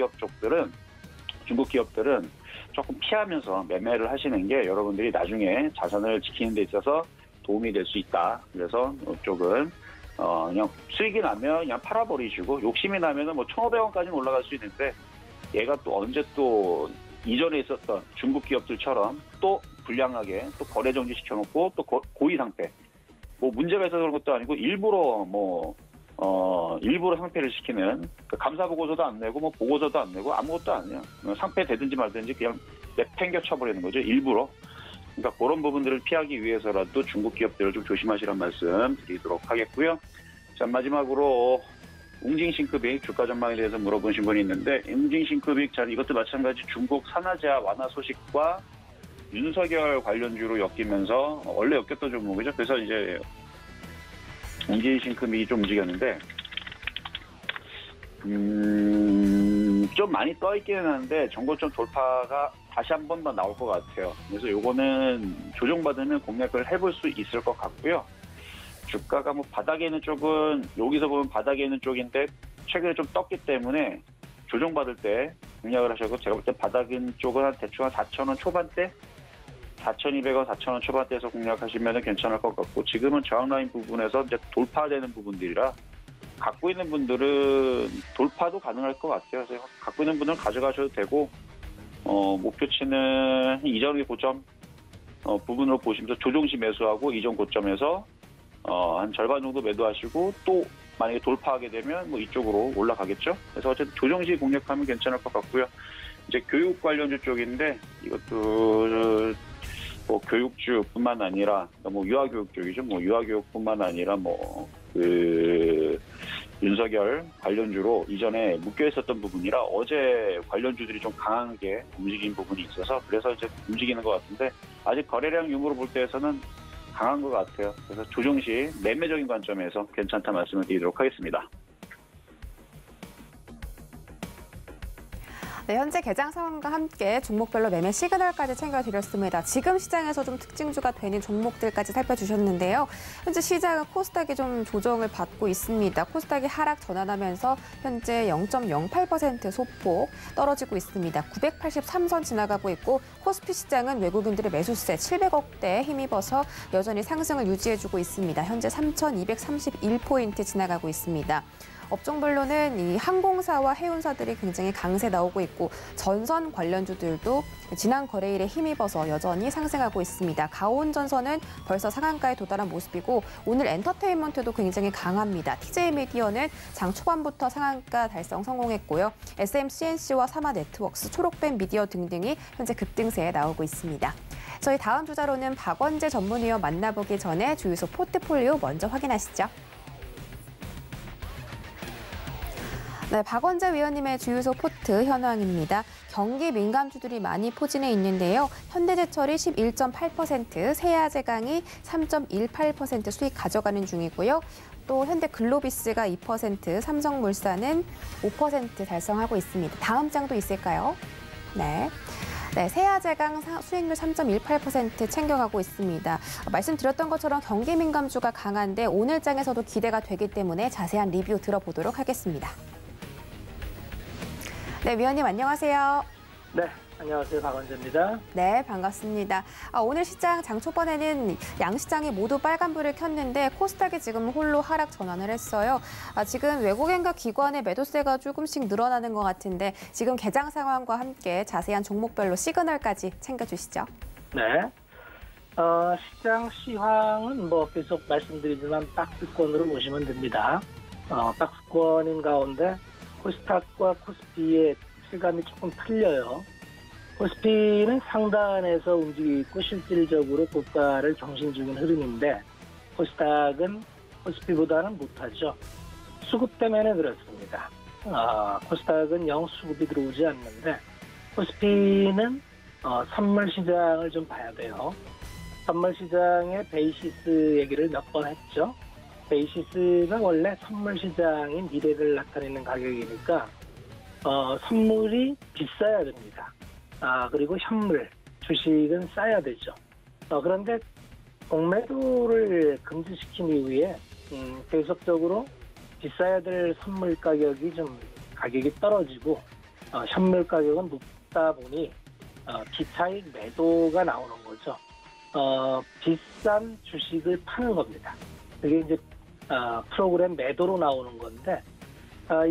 중국 기업들은 조금 피하면서 매매를 하시는 게 여러분들이 나중에 자산을 지키는 데 있어서 도움이 될 수 있다. 그래서 이쪽은 그냥 수익이 나면 그냥 팔아버리시고 욕심이 나면은 뭐 1,500원까지는 올라갈 수 있는데 얘가 또 언제 또 이전에 있었던 중국 기업들처럼 또 불량하게 또 거래 정지 시켜놓고 또 고의 상패 뭐 문제가 있어서 그런 것도 아니고 일부러 일부러 상패를 시키는 감사 보고서도 안 내고 뭐 보고서도 안 내고 아무것도 아니에요. 상패 되든지 말든지 그냥 내팽겨 쳐버리는 거죠. 일부러. 그러니까 그런 부분들을 피하기 위해서라도 중국 기업들을 좀 조심하시란 말씀 드리도록 하겠고요. 자, 마지막으로 웅진싱크빅 주가 전망에 대해서 물어보신 분이 있는데 웅진싱크빅 자 이것도 마찬가지 중국 산화제약 완화 소식과 윤석열 관련주로 엮이면서 원래 엮였던 종목이죠. 그래서 이제 웅진싱크빅이 좀 움직였는데 좀 많이 떠있기는 하는데 정고점 돌파가 다시 한 번 더 나올 것 같아요. 그래서 요거는 조정받으면 공략을 해볼 수 있을 것 같고요. 주가가 뭐 바닥에 있는 쪽은 여기서 보면 바닥에 있는 쪽인데 최근에 좀 떴기 때문에 조정받을 때 공략을 하셔서 제가 볼 때 바닥 있는 쪽은 한 대충 한 4,000원 초반대 4,200원, 4,000원 초반대에서 공략하시면 괜찮을 것 같고 지금은 저항라인 부분에서 이제 돌파되는 부분들이라 갖고 있는 분들은 돌파도 가능할 것 같아요. 그래서 갖고 있는 분들은 가져가셔도 되고 목표치는 이전의 고점 부분으로 보시면서 조정시 매수하고 이전 고점에서 한 절반 정도 매도하시고 또 만약에 돌파하게 되면 뭐 이쪽으로 올라가겠죠. 그래서 어쨌든 조정시 공략하면 괜찮을 것 같고요. 이제 교육 관련주 쪽인데 이것도 뭐 교육주뿐만 아니라 뭐 유아교육 쪽이죠. 뭐 유아교육뿐만 아니라 윤석열 관련주로 이전에 묶여 있었던 부분이라 어제 관련주들이 좀 강하게 움직인 부분이 있어서 그래서 이제 움직이는 것 같은데 아직 거래량 유무로 볼 때에서는 강한 것 같아요. 그래서 조정 시 매매적인 관점에서 괜찮다 말씀을 드리도록 하겠습니다. 네, 현재 개장 상황과 함께 종목별로 매매 시그널까지 챙겨드렸습니다. 지금 시장에서 좀 특징주가 되는 종목들까지 살펴주셨는데요. 현재 시장은 코스닥이 좀 조정을 받고 있습니다. 코스닥이 하락 전환하면서 현재 0.08% 소폭 떨어지고 있습니다. 983선 지나가고 있고 코스피 시장은 외국인들의 매수세 700억대에 힘입어서 여전히 상승을 유지해주고 있습니다. 현재 3,231포인트 지나가고 있습니다. 업종별로는 이 항공사와 해운사들이 굉장히 강세 나오고 있고 전선 관련주들도 지난 거래일에 힘입어서 여전히 상승하고 있습니다. 가온전선은 벌써 상한가에 도달한 모습이고 오늘 엔터테인먼트도 굉장히 강합니다. TJ미디어는 장 초반부터 상한가 달성 성공했고요. SMCNC와 사마네트웍스, 초록뱀 미디어 등등이 현재 급등세에 나오고 있습니다. 저희 다음 주자로는 박원재 전문위원 만나보기 전에 주유소 포트폴리오 먼저 확인하시죠. 네, 박원재 위원님의 주유소 포트 현황입니다. 경기 민감주들이 많이 포진해 있는데요. 현대제철이 11.8%, 세아제강이 3.18% 수익 가져가는 중이고요. 또 현대글로비스가 2%, 삼성물산은 5% 달성하고 있습니다. 다음 장도 있을까요? 네. 네, 세아제강 수익률 3.18% 챙겨가고 있습니다. 말씀드렸던 것처럼 경기 민감주가 강한데 오늘 장에서도 기대가 되기 때문에 자세한 리뷰 들어보도록 하겠습니다. 네, 위원님 안녕하세요. 네, 안녕하세요. 박원재입니다. 네, 반갑습니다. 오늘 시장 장 초반에는 양시장이 모두 빨간불을 켰는데 코스닥이 지금 홀로 하락 전환을 했어요. 지금 외국인과 기관의 매도세가 조금씩 늘어나는 것 같은데 지금 개장 상황과 함께 자세한 종목별로 시그널까지 챙겨주시죠. 네, 시장 시황은 계속 말씀드리지만 박스권으로 보시면 됩니다. 박스권인 가운데 코스닥과 코스피의 실감이 조금 틀려요. 코스피는 상단에서 움직이고 있고 실질적으로 고가를 경신 중인 흐름인데 코스닥은 코스피보다는 못하죠. 수급 때문에 그렇습니다. 코스닥은 영 수급이 들어오지 않는데 코스피는 선물 시장을 좀 봐야 돼요. 선물 시장의 베이시스 얘기를 몇 번 했죠. 베이시스가 원래 선물 시장인 미래를 나타내는 가격이니까 선물이 비싸야 됩니다. 그리고 현물, 주식은 싸야 되죠. 그런데 공매도를 금지시킨 이후에 계속적으로 비싸야 될 선물 가격이 가격이 떨어지고 현물 가격은 높다 보니 비차익 매도가 나오는 거죠. 비싼 주식을 파는 겁니다. 그게 이제 프로그램 매도로 나오는 건데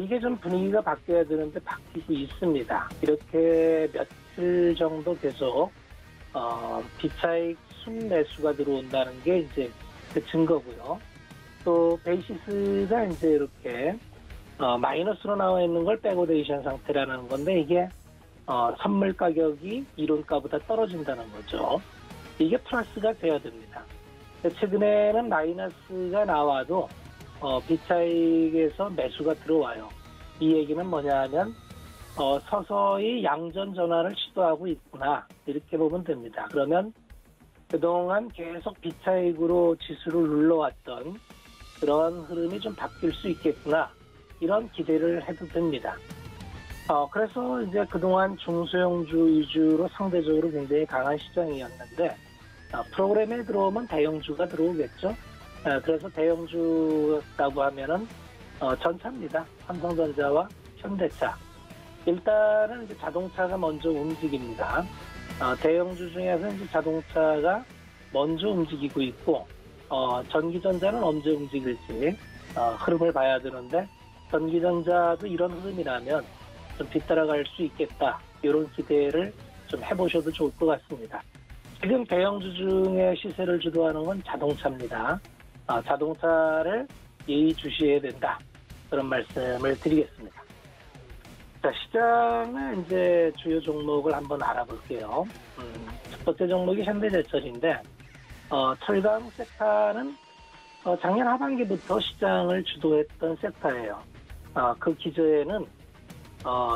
이게 좀 분위기가 바뀌어야 되는데 바뀌고 있습니다. 이렇게 며칠 정도 계속 비차익 순매수가 들어온다는 게 이제 그 증거고요. 또 베이시스가 이제 이렇게 마이너스로 나와 있는 걸 백오데이션 상태라는 건데 이게 선물 가격이 이론가보다 떨어진다는 거죠. 이게 플러스가 돼야 됩니다. 최근에는 마이너스가 나와도 비차익에서 매수가 들어와요. 이 얘기는 뭐냐 하면 서서히 양전 전환을 시도하고 있구나 이렇게 보면 됩니다. 그러면 그동안 계속 비차익으로 지수를 눌러왔던 그런 흐름이 좀 바뀔 수 있겠구나 이런 기대를 해도 됩니다. 그래서 이제 그동안 중소형주 위주로 상대적으로 굉장히 강한 시장이었는데 프로그램에 들어오면 대형주가 들어오겠죠. 그래서 대형주라고 하면은 전차입니다. 삼성전자와 현대차. 일단은 이제 자동차가 먼저 움직입니다. 대형주 중에서 이제 자동차가 먼저 움직이고 있고 전기전자는 언제 움직일지 흐름을 봐야 되는데 전기전자도 이런 흐름이라면 좀 뒤따라갈 수 있겠다. 이런 기대를 좀 해보셔도 좋을 것 같습니다. 지금 대형주 중에 시세를 주도하는 건 자동차입니다. 자동차를 예의주시해야 된다. 그런 말씀을 드리겠습니다. 자, 시장은 이제 주요 종목을 한번 알아볼게요. 첫 번째 종목이 현대제철인데 철강 섹터는 작년 하반기부터 시장을 주도했던 섹터예요. 그 기저에는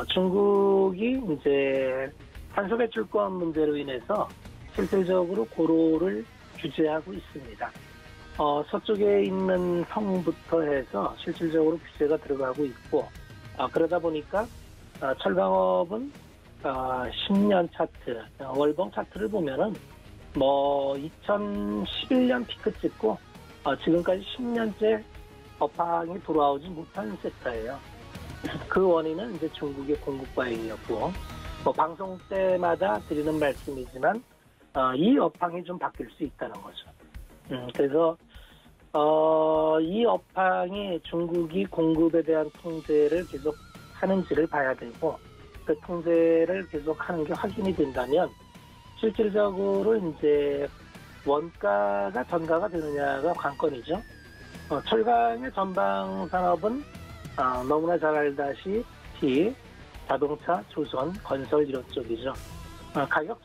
중국이 이제 탄소 배출권 문제로 인해서 실질적으로 고로를 규제하고 있습니다. 서쪽에 있는 성부터 해서 실질적으로 규제가 들어가고 있고 그러다 보니까 철강업은 10년 차트, 월봉 차트를 보면은 2011년 피크 찍고 지금까지 10년째 업황이 돌아오지 못한 섹터예요. 그 원인은 이제 중국의 공급 과잉이었고 방송 때마다 드리는 말씀이지만 이 업황이 좀 바뀔 수 있다는 거죠. 그래서 이 업황이 중국이 공급에 대한 통제를 계속 하는지를 봐야 되고 그 통제를 계속 하는 게 확인이 된다면 실질적으로 이제 원가가 전가가 되느냐가 관건이죠. 철강의 전방 산업은 너무나 잘 알다시피 자동차, 조선, 건설 이런 쪽이죠. 가격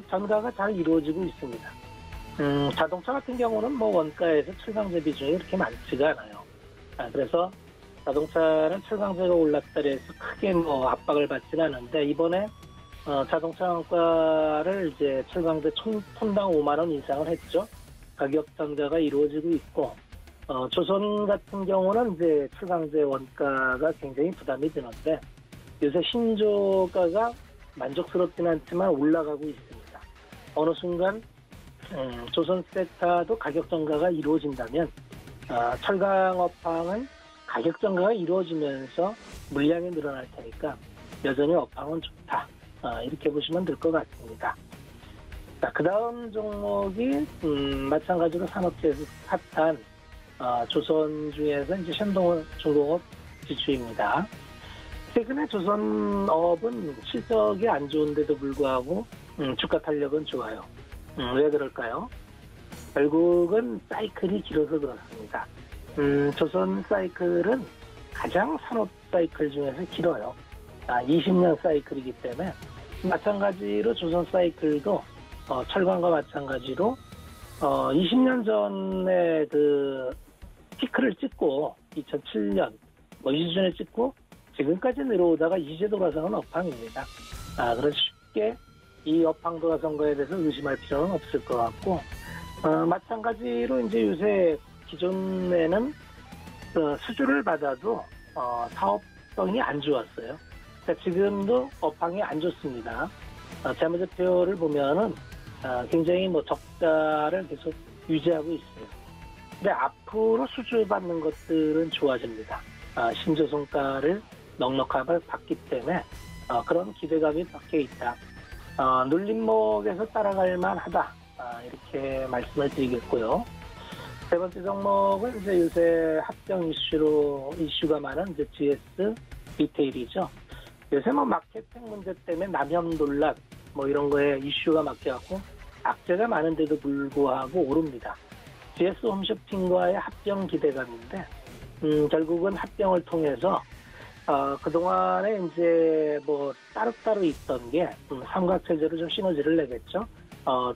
전가가 잘 이루어지고 있습니다. 자동차 같은 경우는 원가에서 철강 대비 비중이 그렇게 많지가 않아요. 그래서 자동차는 철강제가 올랐다 해서 크게 뭐 압박을 받지는 않은데 이번에 자동차 원가를 이제 철강제 톤당 5만 원 인상을 했죠. 가격 전가가 이루어지고 있고 조선 같은 경우는 이제 철강제 원가가 굉장히 부담이 되는데 요새 신조가가 만족스럽지는 않지만 올라가고 있습니다. 어느 순간 조선 세타도 가격 전가가 이루어진다면 철강 업황은 가격 전가가 이루어지면서 물량이 늘어날 테니까 여전히 업황은 좋다. 이렇게 보시면 될 것 같습니다. 자, 그 다음 종목이 마찬가지로 산업재에서 핫한 조선 중에서 이제 션동 중공업 지주입니다. 최근에 조선업은 실적이 안 좋은데도 불구하고 주가 탄력은 좋아요. 왜 그럴까요? 결국은 사이클이 길어서 그렇습니다. 조선 사이클은 가장 산업 사이클 중에서 길어요. 20년 사이클이기 때문에 마찬가지로 조선 사이클도 철강과 마찬가지로 20년 전에 그 피크를 찍고 2007년 뭐 이 수준에 찍고 지금까지 내려오다가 이제 돌아서는 업황입니다. 그래서 쉽게 이 업황 돌아선 거에 대해서 의심할 필요는 없을 것 같고 마찬가지로 이제 요새 기존에는 수주를 받아도 사업성이 안 좋았어요. 그러니까 지금도 업황이 안 좋습니다. 재무제표를 보면은 굉장히 뭐 적자를 계속 유지하고 있어요. 근데 앞으로 수주받는 것들은 좋아집니다. 신조성과를 넉넉하게 받기 때문에 그런 기대감이 박혀 있다. 눌림목에서 따라갈 만하다. 이렇게 말씀을 드리겠고요. 세 번째 종목은 이제 요새 합병 이슈가 많은 이제 GS 리테일이죠. 요새 뭐 마케팅 문제 때문에 남용 논란 뭐 이런 거에 이슈가 막혀갖고 악재가 많은데도 불구하고 오릅니다. GS 홈쇼핑과의 합병 기대감인데 결국은 합병을 통해서 그동안에 이제 뭐 따로따로 있던 게 삼각체제로 좀 시너지를 내겠죠.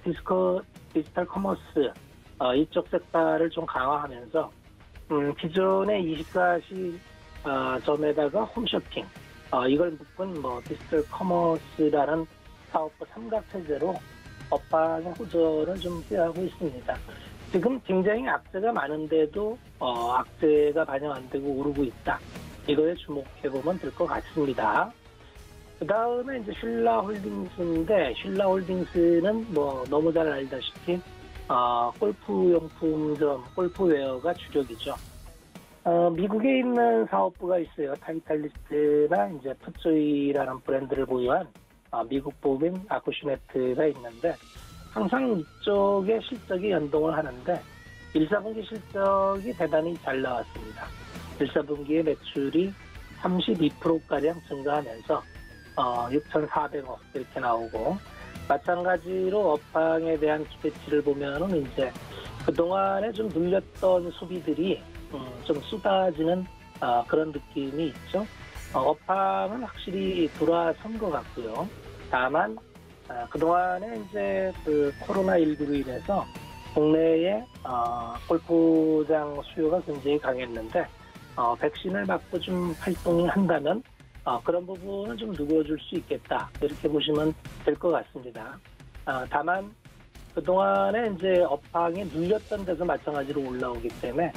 디지털 커머스 이쪽 섹터를 좀 강화하면서 기존의 24시 점에다가 홈쇼핑 이걸 묶은 뭐 디지털 커머스라는 사업부 삼각체제로 업황의 호전을 좀 기대하고 있습니다. 지금 굉장히 악재가 많은데도 악재가 반영 안 되고 오르고 있다. 이거에 주목해보면 될 것 같습니다. 그 다음에 이제 슐라홀딩스인데 슐라홀딩스는 뭐 너무 잘 알다시피 골프용품점, 골프웨어가 주력이죠. 미국에 있는 사업부가 있어요. 타이탈리스트나 이제 풋조이라는 브랜드를 보유한 미국 법인 아쿠슈네트가 있는데 항상 이쪽의 실적이 연동을 하는데 1사분기 실적이 대단히 잘 나왔습니다. 1사분기의 매출이 32%가량 증가하면서 6,400억 이렇게 나오고 마찬가지로 업황에 대한 기대치를 보면은 이제 그동안에 좀 눌렸던 소비들이 좀 쏟아지는 그런 느낌이 있죠. 업황은 확실히 돌아선 것 같고요. 다만 그동안에 이제 그 코로나19로 인해서 국내에 골프장 수요가 굉장히 강했는데 백신을 맞고 좀 활동이 한다면 그런 부분은 좀 누궈줄 수 있겠다. 이렇게 보시면 될 것 같습니다. 다만 그동안에 이제 업황이 눌렸던 데서 마찬가지로 올라오기 때문에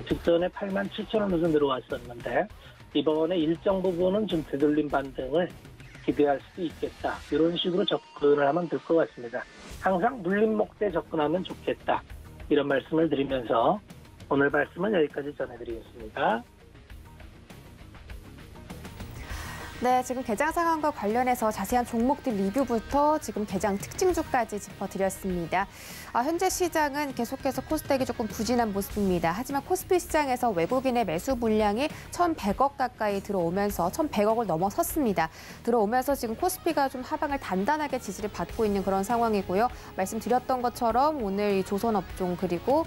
직전에 87,000원에서 내려왔었는데 이번에 일정 부분은 좀 되돌림 반등을 기대할 수도 있겠다. 이런 식으로 접근을 하면 될 것 같습니다. 항상 눌림목 때 접근하면 좋겠다. 이런 말씀을 드리면서 오늘 말씀은 여기까지 전해드리겠습니다. 네, 지금 개장 상황과 관련해서 자세한 종목들 리뷰부터 지금 개장 특징주까지 짚어드렸습니다. 현재 시장은 계속해서 코스닥이 조금 부진한 모습입니다. 하지만 코스피 시장에서 외국인의 매수 물량이 1,100억 가까이 들어오면서 1,100억을 넘어섰습니다. 들어오면서 지금 코스피가 좀 하방을 단단하게 지지를 받고 있는 그런 상황이고요. 말씀드렸던 것처럼 오늘 이 조선업종 그리고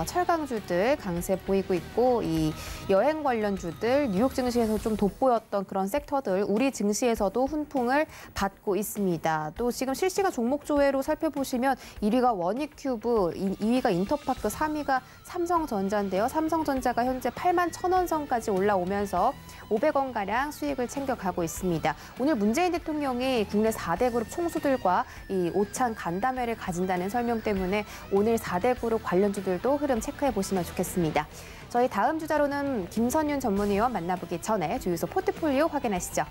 철강주들 강세 보이고 있고 이 여행 관련주들 뉴욕 증시에서 좀 돋보였던 그런 섹터들 종목들 우리 증시에서도 훈풍을 받고 있습니다. 또 지금 실시간 종목 조회로 살펴보시면 1위가 원익큐브, 2위가 인터파크, 3위가 삼성전자인데요. 삼성전자가 현재 8만 1,000원 선까지 올라오면서 500원가량 수익을 챙겨가고 있습니다. 오늘 문재인 대통령이 국내 4대 그룹 총수들과 이 오찬 간담회를 가진다는 설명 때문에 오늘 4대 그룹 관련주들도 흐름 체크해 보시면 좋겠습니다. 저희 다음 주자로는 김선윤 전문위원 만나보기 전에 주유소 포트폴리오 확인하시죠.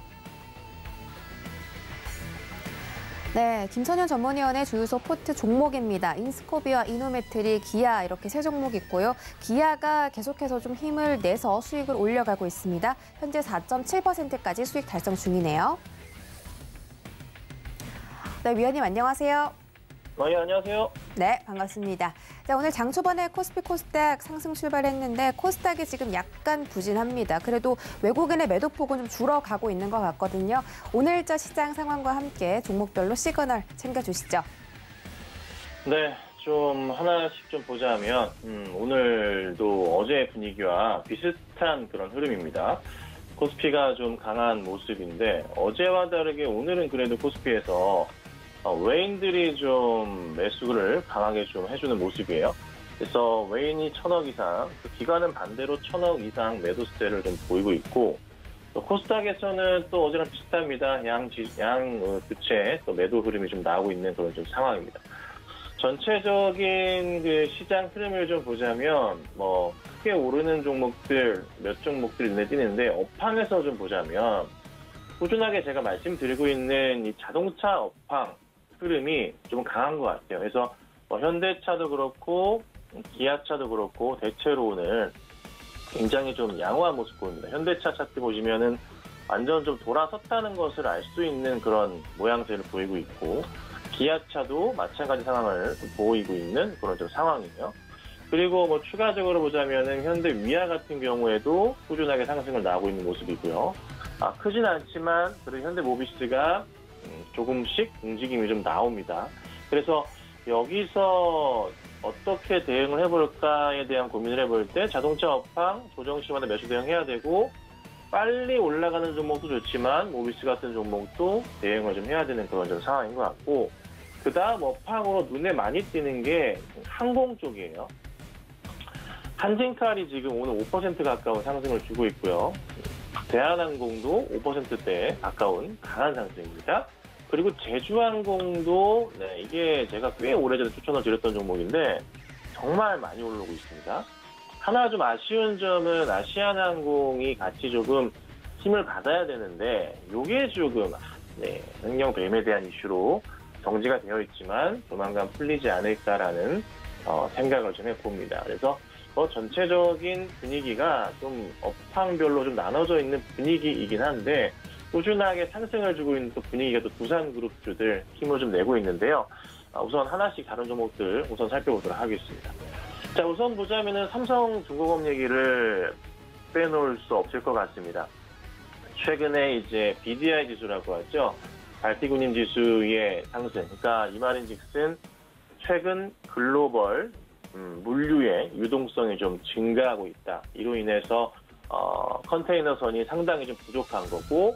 네, 김선윤 전문위원의 주유소 포트 종목입니다. 인스코비와 이노메트리, 기아 이렇게 세 종목 있고요. 기아가 계속해서 좀 힘을 내서 수익을 올려가고 있습니다. 현재 4.7%까지 수익 달성 중이네요. 네, 위원님 안녕하세요. 예, 안녕하세요. 네, 반갑습니다. 자, 오늘 장 초반에 코스피 코스닥 상승 출발했는데 코스닥이 지금 약간 부진합니다. 그래도 외국인의 매도폭은 좀 줄어가고 있는 것 같거든요. 오늘자 시장 상황과 함께 종목별로 시그널 챙겨주시죠. 네, 좀 하나씩 좀 보자면 오늘도 어제 분위기와 비슷한 그런 흐름입니다. 코스피가 좀 강한 모습인데 어제와 다르게 오늘은 그래도 코스피에서 외인들이 좀 매수를 강하게 좀 해주는 모습이에요. 그래서 외인이 1,000억 이상, 기관은 반대로 1,000억 이상 매도세를 좀 보이고 있고, 또 코스닥에서는 또 어제랑 비슷합니다. 양 부채 또 매도 흐름이 좀 나오고 있는 그런 좀 상황입니다. 전체적인 그 시장 흐름을 좀 보자면 크게 오르는 종목들 몇 종목들이 눈에 띄는데 업황에서 좀 보자면 꾸준하게 제가 말씀드리고 있는 이 자동차 업황 흐름이 좀 강한 것 같아요. 그래서 현대차도 그렇고 기아차도 그렇고 대체로 오늘 굉장히 좀 양호한 모습 보입니다. 현대차 차트 보시면은 완전 좀 돌아섰다는 것을 알 수 있는 그런 모양새를 보이고 있고 기아차도 마찬가지 상황을 보이고 있는 그런 좀 상황이에요. 그리고 추가적으로 보자면은 현대 위아 같은 경우에도 꾸준하게 상승을 나오고 있는 모습이고요. 크진 않지만 그래도 현대 모비스가 조금씩 움직임이 좀 나옵니다. 그래서 여기서 어떻게 대응을 해볼까에 대한 고민을 해볼 때 자동차 업황 조정 시간에 매수 대응해야 되고 빨리 올라가는 종목도 좋지만 모비스 같은 종목도 대응을 좀 해야 되는 그런 좀 상황인 것 같고 그 다음 업황으로 눈에 많이 띄는 게 항공 쪽이에요. 한진칼이 지금 오늘 5% 가까운 상승을 주고 있고요. 대한항공도 5%대에 가까운 강한 상승입니다. 그리고 제주항공도 이게 제가 꽤 오래전에 추천을 드렸던 종목인데 정말 많이 올라오고 있습니다. 하나 좀 아쉬운 점은 아시아나항공이 같이 조금 힘을 받아야 되는데 이게 조금 능력 배임에 대한 이슈로 정지가 되어 있지만 조만간 풀리지 않을까라는 생각을 좀 해봅니다. 그래서 전체적인 분위기가 좀 업황별로 좀 나눠져 있는 분위기이긴 한데 꾸준하게 상승을 주고 있는 또 분위기가 또 두산그룹주들 힘을 좀 내고 있는데요. 우선 하나씩 다른 종목들 우선 살펴보도록 하겠습니다. 자, 우선 보자면은 삼성중공업 얘기를 빼놓을 수 없을 것 같습니다. 최근에 이제 BDI 지수라고 하죠. 발피군임 지수의 상승. 그러니까 이 말인즉슨 최근 글로벌 물류의 유동성이 좀 증가하고 있다. 이로 인해서 컨테이너선이 상당히 좀 부족한 거고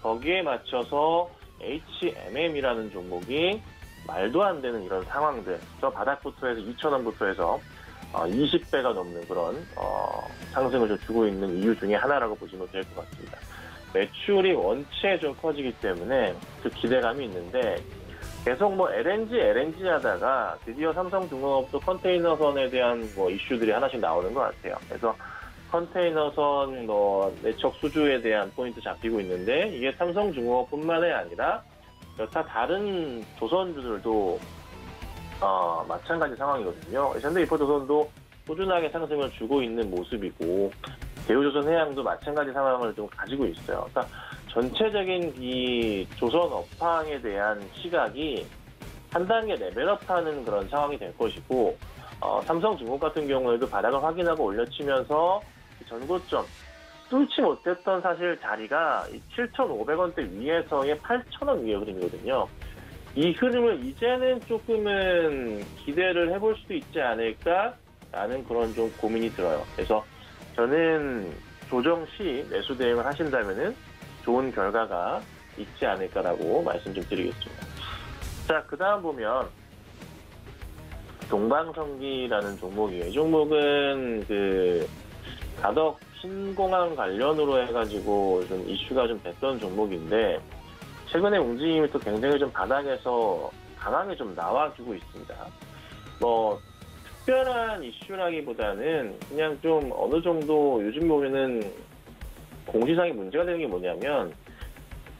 거기에 맞춰서 HMM이라는 종목이 말도 안 되는 이런 상황들. 저 바닥부터 해서 2,000원부터 해서 20배가 넘는 그런 상승을 좀 주고 있는 이유 중에 하나라고 보시면 될 것 같습니다. 매출이 원체 좀 커지기 때문에 그 기대감이 있는데 계속 LNG 하다가 드디어 삼성중공업도 컨테이너선에 대한 이슈들이 하나씩 나오는 것 같아요. 그래서 컨테이너선 내적 수주에 대한 포인트 잡히고 있는데 이게 삼성중공업뿐만이 아니라 여타 다른 조선주들도 마찬가지 상황이거든요. 현대이퍼조선도 꾸준하게 상승을 주고 있는 모습이고 대우조선해양도 마찬가지 상황을 좀 가지고 있어요. 그러니까 전체적인 이 조선 업황에 대한 시각이 한 단계 레벨업하는 그런 상황이 될 것이고 삼성중공업 같은 경우에도 바닥을 확인하고 올려치면서 전고점 뚫지 못했던 사실 자리가 7,500원대 위에서의 8,000원 위의 흐름이거든요. 이 흐름을 이제는 조금은 기대를 해볼 수도 있지 않을까라는 그런 좀 고민이 들어요. 그래서 저는 조정 시 매수 대응을 하신다면은 좋은 결과가 있지 않을까라고 말씀 좀 드리겠습니다. 자, 그 다음 보면 동방성기라는 종목이에요. 이 종목은 그 가덕 신공항 관련으로 해가지고 좀 이슈가 좀 됐던 종목인데 최근에 움직임이 또 굉장히 좀 바닥에서 강하게 좀 나와주고 있습니다. 뭐 특별한 이슈라기보다는 그냥 좀 어느 정도 요즘 보면은 공시상의 문제가 되는 게 뭐냐면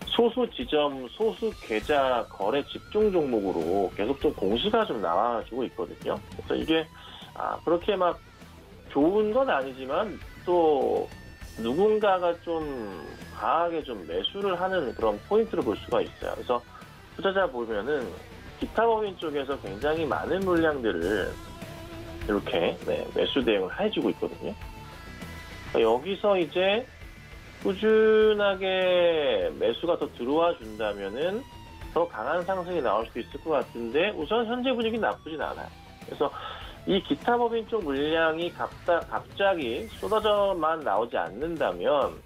소수 지점, 소수 계좌 거래 집중 종목으로 계속 좀 공시가 좀 나와주고 있거든요. 그래서 이게 그렇게 막 좋은 건 아니지만 또 누군가가 좀 과하게 좀 매수를 하는 그런 포인트를 볼 수가 있어요. 그래서 투자자 보면은 기타 법인 쪽에서 굉장히 많은 물량들을 이렇게 매수 대응을 해주고 있거든요. 여기서 이제 꾸준하게 매수가 더 들어와 준다면은 더 강한 상승이 나올 수도 있을 것 같은데 우선 현재 분위기는 나쁘진 않아요. 그래서 이 기타 법인 쪽 물량이 갑자기 쏟아져만 나오지 않는다면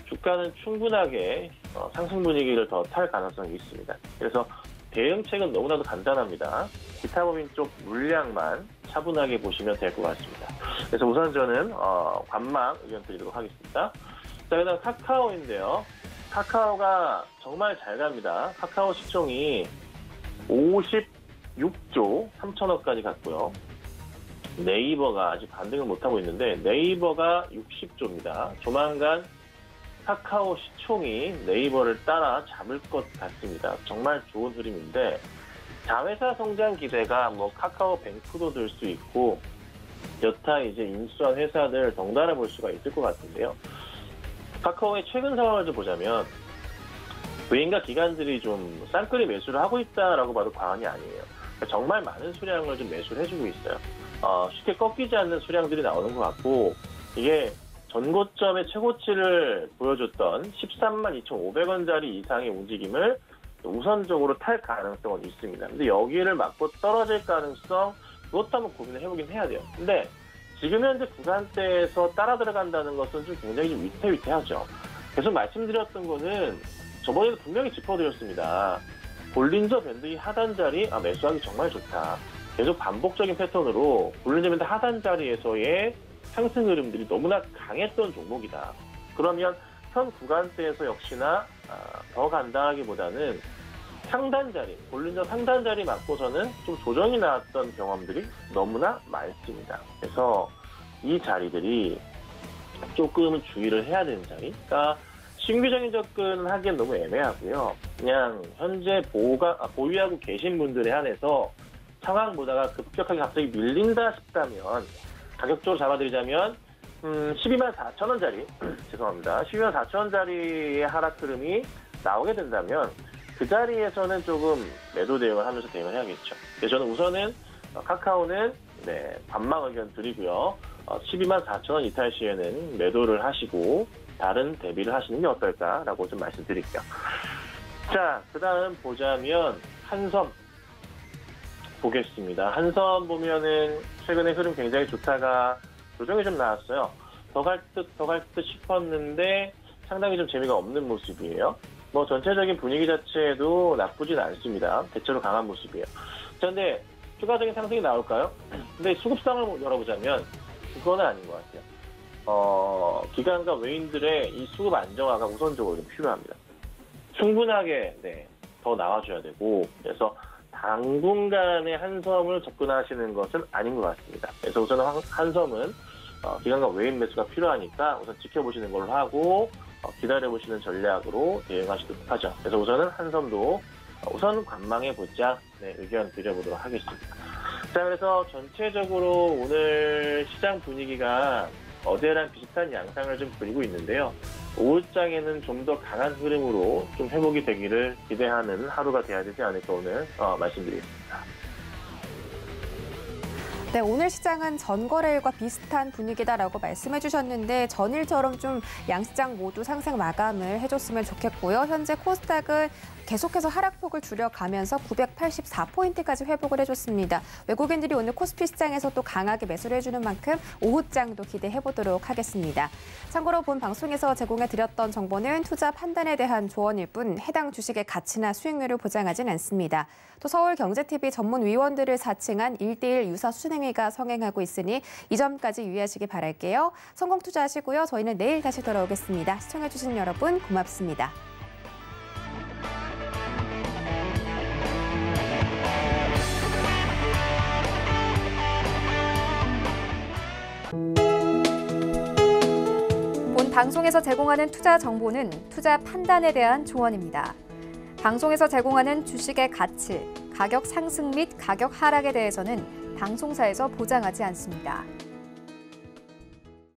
주가는 충분하게 상승 분위기를 더 탈 가능성이 있습니다. 그래서 대응책은 너무나도 간단합니다. 기타 법인 쪽 물량만 차분하게 보시면 될 것 같습니다. 그래서 우선 저는 관망 의견 드리도록 하겠습니다. 자, 그다음 카카오인데요. 카카오가 정말 잘 갑니다. 카카오 시총이 56조 3천억까지 갔고요. 네이버가 아직 반등을 못하고 있는데 네이버가 60조입니다. 조만간 카카오 시총이 네이버를 따라 잡을 것 같습니다. 정말 좋은 흐름인데 자회사 성장 기대가 뭐 카카오뱅크도 될 수 있고 여타 이제 인수한 회사들 덩달아 볼 수가 있을 것 같은데요. 카카오의 최근 상황을 좀 보자면 외인과 기관들이 좀 쌍끌이 매수를 하고 있다라고 봐도 과언이 아니에요. 정말 많은 수량을 좀 매수를 해주고 있어요. 쉽게 꺾이지 않는 수량들이 나오는 것 같고 이게 전고점의 최고치를 보여줬던 13만 2,500원짜리 이상의 움직임을 우선적으로 탈 가능성은 있습니다. 근데 여기를 맞고 떨어질 가능성 그것도 한번 고민을 해보긴 해야 돼요. 근데 지금 현재 구간대에서 따라 들어간다는 것은 좀 굉장히 좀 위태위태하죠. 계속 말씀드렸던 거는 저번에도 분명히 짚어드렸습니다. 볼린저 밴드 이 하단 자리 매수하기 정말 좋다. 계속 반복적인 패턴으로 볼린저 밴드 하단 자리에서의 상승 흐름들이 너무나 강했던 종목이다. 그러면 현 구간대에서 역시나 더 간다기보다는 상단 자리, 볼린저 상단 자리 맞고서는 좀 조정이 나왔던 경험들이 너무나 많습니다. 그래서 이 자리들이 조금은 주의를 해야 되는 자리. 그러니까 신규적인 접근을 하기엔 너무 애매하고요. 그냥 현재 보유하고 계신 분들에 한해서 상황 보다가 급격하게 갑자기 밀린다 싶다면 가격적으로 잡아드리자면 12만 4천원짜리 죄송합니다. 12만 4천원짜리의 하락 흐름이 나오게 된다면 그 자리에서는 조금 매도 대응을 하면서 대응을 해야겠죠. 그래서 저는 우선은 카카오는 관망 의견 드리고요. 12만 4천원 이탈 시에는 매도를 하시고 다른 대비를 하시는 게 어떨까라고 좀 말씀드릴게요. 자, 그 다음 보자면 한섬 보겠습니다. 한섬 보면은 최근에 흐름 굉장히 좋다가 조정이 좀 나왔어요. 더 갈 듯 싶었는데 상당히 좀 재미가 없는 모습이에요. 뭐 전체적인 분위기 자체도 나쁘진 않습니다. 대체로 강한 모습이에요. 그런데 추가적인 상승이 나올까요? 근데 수급상을 열어보자면 그거는 아닌 것 같아요. 기관과 외인들의 이 수급 안정화가 우선적으로 좀 필요합니다. 충분하게 더 나와줘야 되고 그래서 당분간에 한섬을 접근하시는 것은 아닌 것 같습니다. 그래서 우선 한섬은 기관과 외인 매수가 필요하니까 우선 지켜보시는 걸로 하고 기다려보시는 전략으로 대응하시도록 하죠. 그래서 우선은 한섬도 우선 관망해보자 의견 드려보도록 하겠습니다. 자, 그래서 전체적으로 오늘 시장 분위기가 어제랑 비슷한 양상을 좀 그리고 있는데요. 오후장에는 좀 더 강한 흐름으로 좀 회복이 되기를 기대하는 하루가 돼야 되지 않을까 오늘 말씀드리겠습니다. 네, 오늘 시장은 전거래일과 비슷한 분위기다라고 말씀해 주셨는데 전일처럼 좀 양시장 모두 상승 마감을 해줬으면 좋겠고요. 현재 코스닥은 계속해서 하락폭을 줄여가면서 984포인트까지 회복을 해줬습니다. 외국인들이 오늘 코스피 시장에서 또 강하게 매수를 해주는 만큼 오후장도 기대해보도록 하겠습니다. 참고로 본 방송에서 제공해드렸던 정보는 투자 판단에 대한 조언일 뿐 해당 주식의 가치나 수익률을 보장하진 않습니다. 또 서울경제TV 전문위원들을 사칭한 1:1 유사 순행위가 성행하고 있으니 이 점까지 유의하시기 바랄게요. 성공 투자하시고요. 저희는 내일 다시 돌아오겠습니다. 시청해주신 여러분 고맙습니다. 본 방송에서 제공하는 투자 정보는 투자 판단에 대한 조언입니다. 방송에서 제공하는 주식의 가치, 가격 상승 및 가격 하락에 대해서는 방송사에서 보장하지 않습니다.